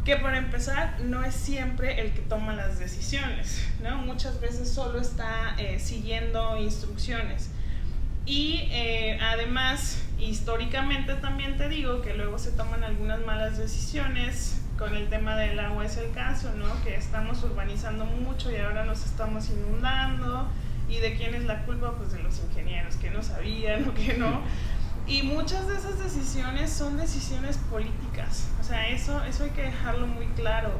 Que para empezar no es siempre el que toma las decisiones, ¿no? Muchas veces solo está siguiendo instrucciones. Y además, históricamente también te digo que luego se toman algunas malas decisiones. Con el tema del agua es el caso, ¿no? Que estamos urbanizando mucho y ahora nos estamos inundando. ¿Y de quién es la culpa? Pues de los ingenieros, que no sabían o que no. Y muchas de esas decisiones son decisiones políticas. O sea, eso hay que dejarlo muy claro.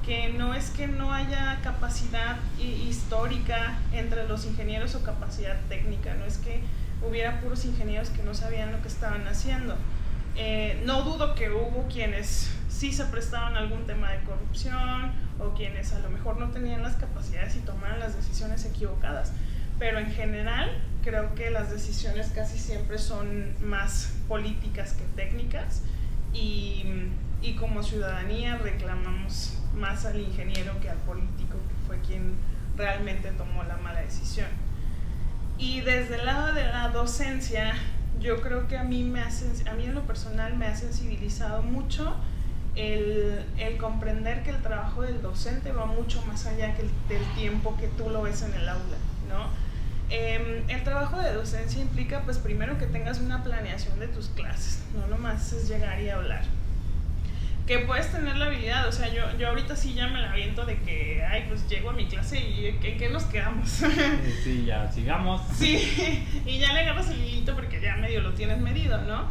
Que no es que no haya capacidad histórica entre los ingenieros o capacidad técnica. No es que hubiera puros ingenieros que no sabían lo que estaban haciendo. No dudo que hubo quienes sí se prestaban a algún tema de corrupción o quienes a lo mejor no tenían las capacidades y tomaron las decisiones equivocadas. Pero en general creo que las decisiones casi siempre son más políticas que técnicas, y como ciudadanía reclamamos más al ingeniero que al político, que fue quien realmente tomó la mala decisión. Y desde el lado de la docencia, yo creo que a mí en lo personal me ha sensibilizado mucho el comprender que el trabajo del docente va mucho más allá que del tiempo que tú lo ves en el aula, ¿no? El trabajo de docencia implica, pues, primero que tengas una planeación de tus clases, no nomás es llegar y hablar. Que puedes tener la habilidad, o sea, yo ahorita sí ya me la aviento de que, ay, pues llego a mi clase y ¿en qué nos quedamos? Sí, ya, sigamos. Sí, y ya le agarras el hilito porque ya medio lo tienes medido, ¿no?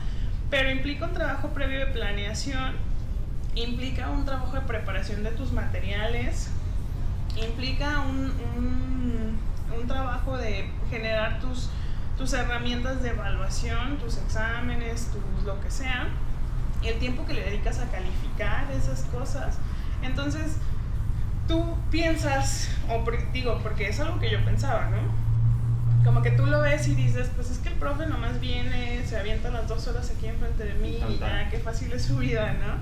Pero implica un trabajo previo de planeación, implica un trabajo de preparación de tus materiales, implica un trabajo de generar tus herramientas de evaluación, tus exámenes, lo que sea, y el tiempo que le dedicas a calificar esas cosas. Entonces, tú piensas, porque es algo que yo pensaba, ¿no? Como que tú lo ves y dices, pues es que el profe nomás viene, se avienta las 2 horas aquí enfrente de mí y ya, qué fácil es su vida, ¿no?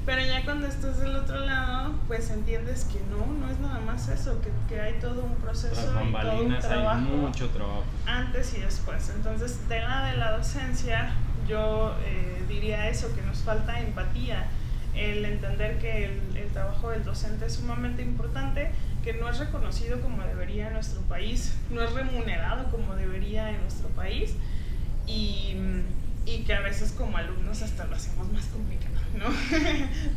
Pero ya cuando estás del otro lado, pues entiendes que no es nada más eso, que hay todo un proceso Tras y todo un bambalinas trabajo, hay mucho trabajo. antes y después. Entonces, tema de la docencia, yo diría eso, que nos falta empatía, el entender que el trabajo del docente es sumamente importante, que no es reconocido como debería en nuestro país, no es remunerado como debería en nuestro país, y que a veces como alumnos hasta lo hacemos más complicado, ¿no?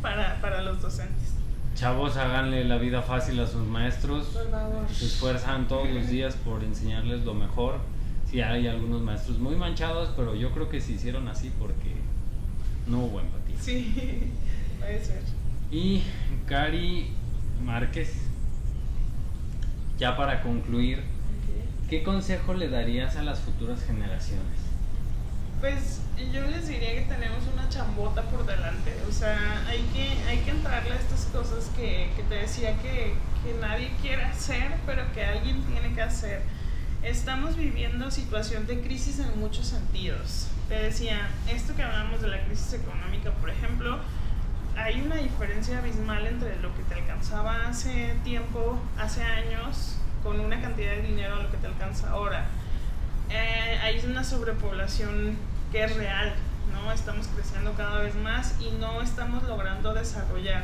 para los docentes. Chavos, háganle la vida fácil a sus maestros. Por favor. Se esfuerzan todos los días por enseñarles lo mejor. Sí, hay algunos maestros muy manchados, pero yo creo que se hicieron así porque no hubo empatía. Sí, puede ser. Y Cari Márquez, ya para concluir, ¿qué consejo le darías a las futuras generaciones? Pues yo les diría que tenemos una chambota por delante, o sea, hay que entrarle a estas cosas que te decía que nadie quiere hacer, pero que alguien tiene que hacer. Estamos viviendo situación de crisis en muchos sentidos. Te decía, esto que hablamos de la crisis económica, por ejemplo, hay una diferencia abismal entre lo que te alcanzaba hace tiempo, hace años, con una cantidad de dinero a lo que te alcanza ahora. Hay una sobrepoblación que es real, ¿no? Estamos creciendo cada vez más y no estamos logrando desarrollar.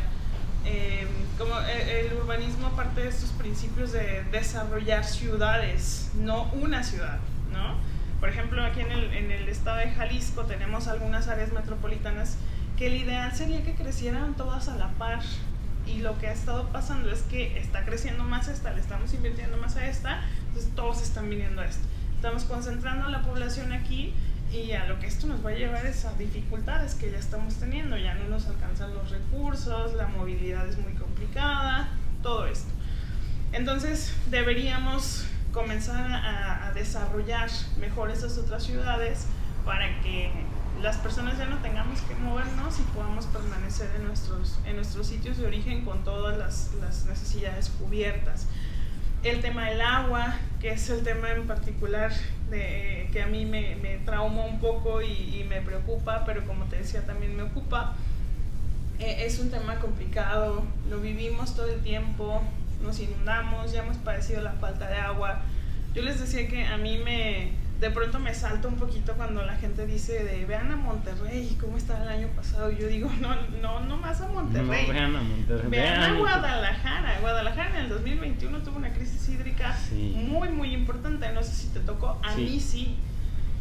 Como el urbanismo parte de estos principios de desarrollar ciudades, no una ciudad, ¿no? Por ejemplo, aquí en el estado de Jalisco tenemos algunas áreas metropolitanas que el ideal sería que crecieran todas a la par, y lo que ha estado pasando es que está creciendo más esta, le estamos invirtiendo más a esta, entonces todos están viniendo a esto. Estamos concentrando la población aquí y a lo que esto nos va a llevar es a dificultades que ya estamos teniendo, ya no nos alcanzan los recursos, la movilidad es muy complicada, todo esto. Entonces deberíamos comenzar a desarrollar mejor esas otras ciudades para que las personas ya no tengamos que movernos y podamos permanecer en nuestros sitios de origen con todas las necesidades cubiertas. El tema del agua, que es el tema en particular que a mí me trauma un poco y me preocupa, pero como te decía también me ocupa. Es un tema complicado, lo vivimos todo el tiempo, nos inundamos, ya hemos padecido la falta de agua. Yo les decía que a mí de pronto me salta un poquito cuando la gente dice vean a Monterrey, ¿cómo estaba el año pasado? Y yo digo, no más a Monterrey. No vean a Monterrey. Vean a Guadalajara. Guadalajara en el 2021 tuvo una crisis hídrica muy, muy importante. No sé si te tocó, a mí sí.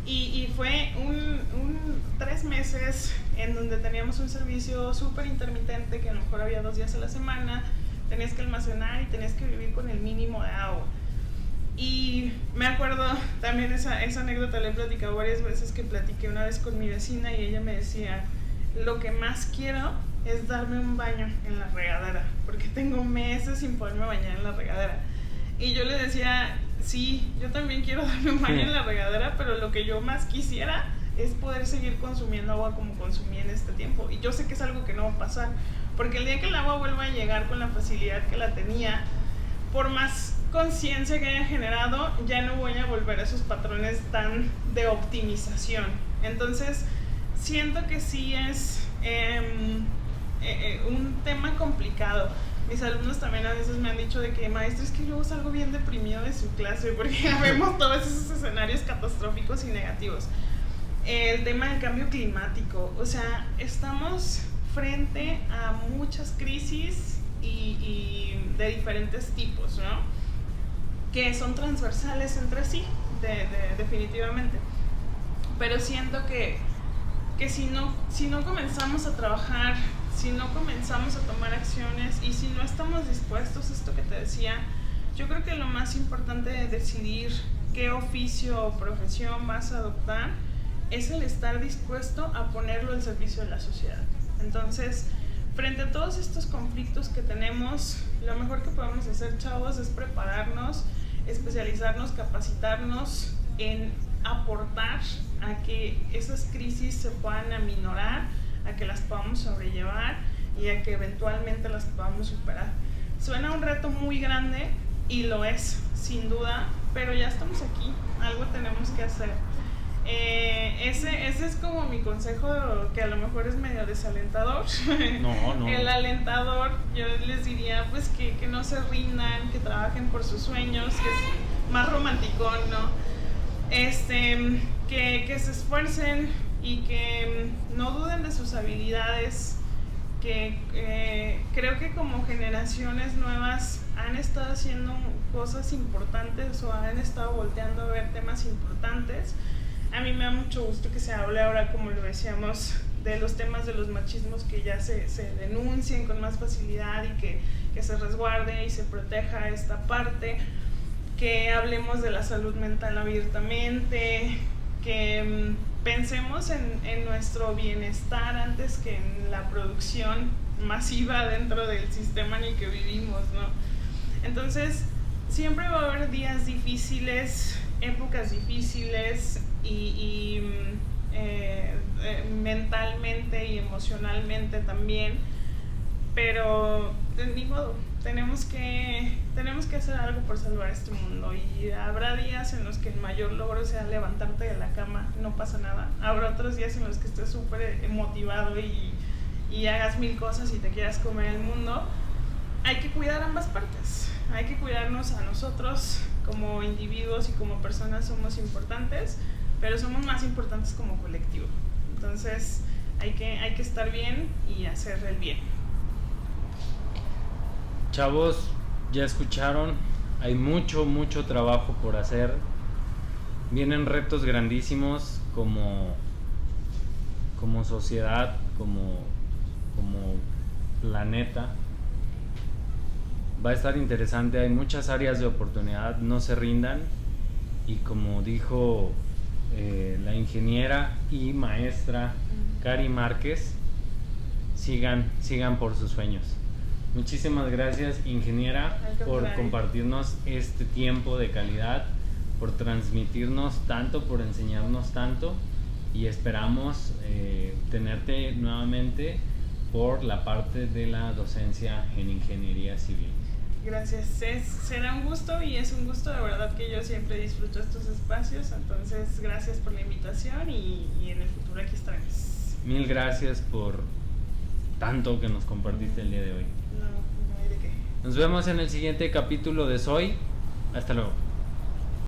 Y fue un 3 meses en donde teníamos un servicio súper intermitente, que a lo mejor había 2 días a la semana, tenías que almacenar y tenías que vivir con el mínimo de agua. Y me acuerdo también esa anécdota, le he platicado varias veces, que platiqué una vez con mi vecina y ella me decía, lo que más quiero es darme un baño en la regadera, porque tengo meses sin poderme bañar en la regadera. Y yo le decía, sí, yo también quiero darme un baño en la regadera, pero lo que yo más quisiera es poder seguir consumiendo agua como consumí en este tiempo. Y yo sé que es algo que no va a pasar, porque el día que el agua vuelva a llegar con la facilidad que la tenía, por más conciencia que haya generado, ya no voy a volver a esos patrones tan de optimización. Entonces siento que sí es un tema complicado. Mis alumnos también a veces me han dicho de que, maestro, es que luego salgo bien deprimido de su clase porque vemos todos esos escenarios catastróficos y negativos. El tema del cambio climático, o sea, estamos frente a muchas crisis y de diferentes tipos, ¿no? Que son transversales entre sí, definitivamente. Pero siento que si no comenzamos a trabajar, si no comenzamos a tomar acciones y si no estamos dispuestos a esto que te decía, yo creo que lo más importante de decidir qué oficio o profesión vas a adoptar es el estar dispuesto a ponerlo al servicio de la sociedad. Entonces, frente a todos estos conflictos que tenemos, lo mejor que podemos hacer, chavos, es prepararnos, especializarnos, capacitarnos en aportar a que esas crisis se puedan aminorar, a que las podamos sobrellevar y a que eventualmente las podamos superar. Suena un reto muy grande y lo es, sin duda, pero ya estamos aquí, algo tenemos que hacer. Ese es como mi consejo, que a lo mejor es medio desalentador. No. El alentador, yo les diría pues que no se rindan, que trabajen por sus sueños, que es más romanticón, ¿no? Que se esfuercen y que no duden de sus habilidades, que creo que como generaciones nuevas han estado haciendo cosas importantes o han estado volteando a ver temas importantes. A mí me da mucho gusto que se hable ahora, como lo decíamos, de los temas de los machismos, que ya se denuncien con más facilidad y que se resguarde y se proteja esta parte, que hablemos de la salud mental abiertamente, que pensemos en nuestro bienestar antes que en la producción masiva dentro del sistema en el que vivimos, ¿no? Entonces, siempre va a haber días difíciles, épocas difíciles y mentalmente y emocionalmente también, pero ni modo, tenemos que hacer algo por salvar este mundo, y habrá días en los que el mayor logro sea levantarte de la cama, no pasa nada. Habrá otros días en los que estés súper motivado y hagas mil cosas y te quieras comer el mundo. Hay que cuidar ambas partes, hay que cuidarnos a nosotros como individuos y como personas. Somos importantes, pero somos más importantes como colectivo. Entonces hay que estar bien y hacer el bien. Chavos, ya escucharon, hay mucho trabajo por hacer. Vienen retos grandísimos como sociedad, como planeta. Va a estar interesante, hay muchas áreas de oportunidad, no se rindan. Y como dijo la ingeniera y maestra Cari Márquez, sigan por sus sueños. Muchísimas gracias, ingeniera, por compartirnos este tiempo de calidad, por transmitirnos tanto, por enseñarnos tanto, y esperamos tenerte nuevamente por la parte de la docencia en ingeniería civil. Gracias, será un gusto, y es un gusto, de verdad que yo siempre disfruto estos espacios. Entonces gracias por la invitación, y en el futuro aquí estaremos. Mil gracias por tanto que nos compartiste el día de hoy. No hay de qué. Nos vemos en el siguiente capítulo de Soy. Hasta luego.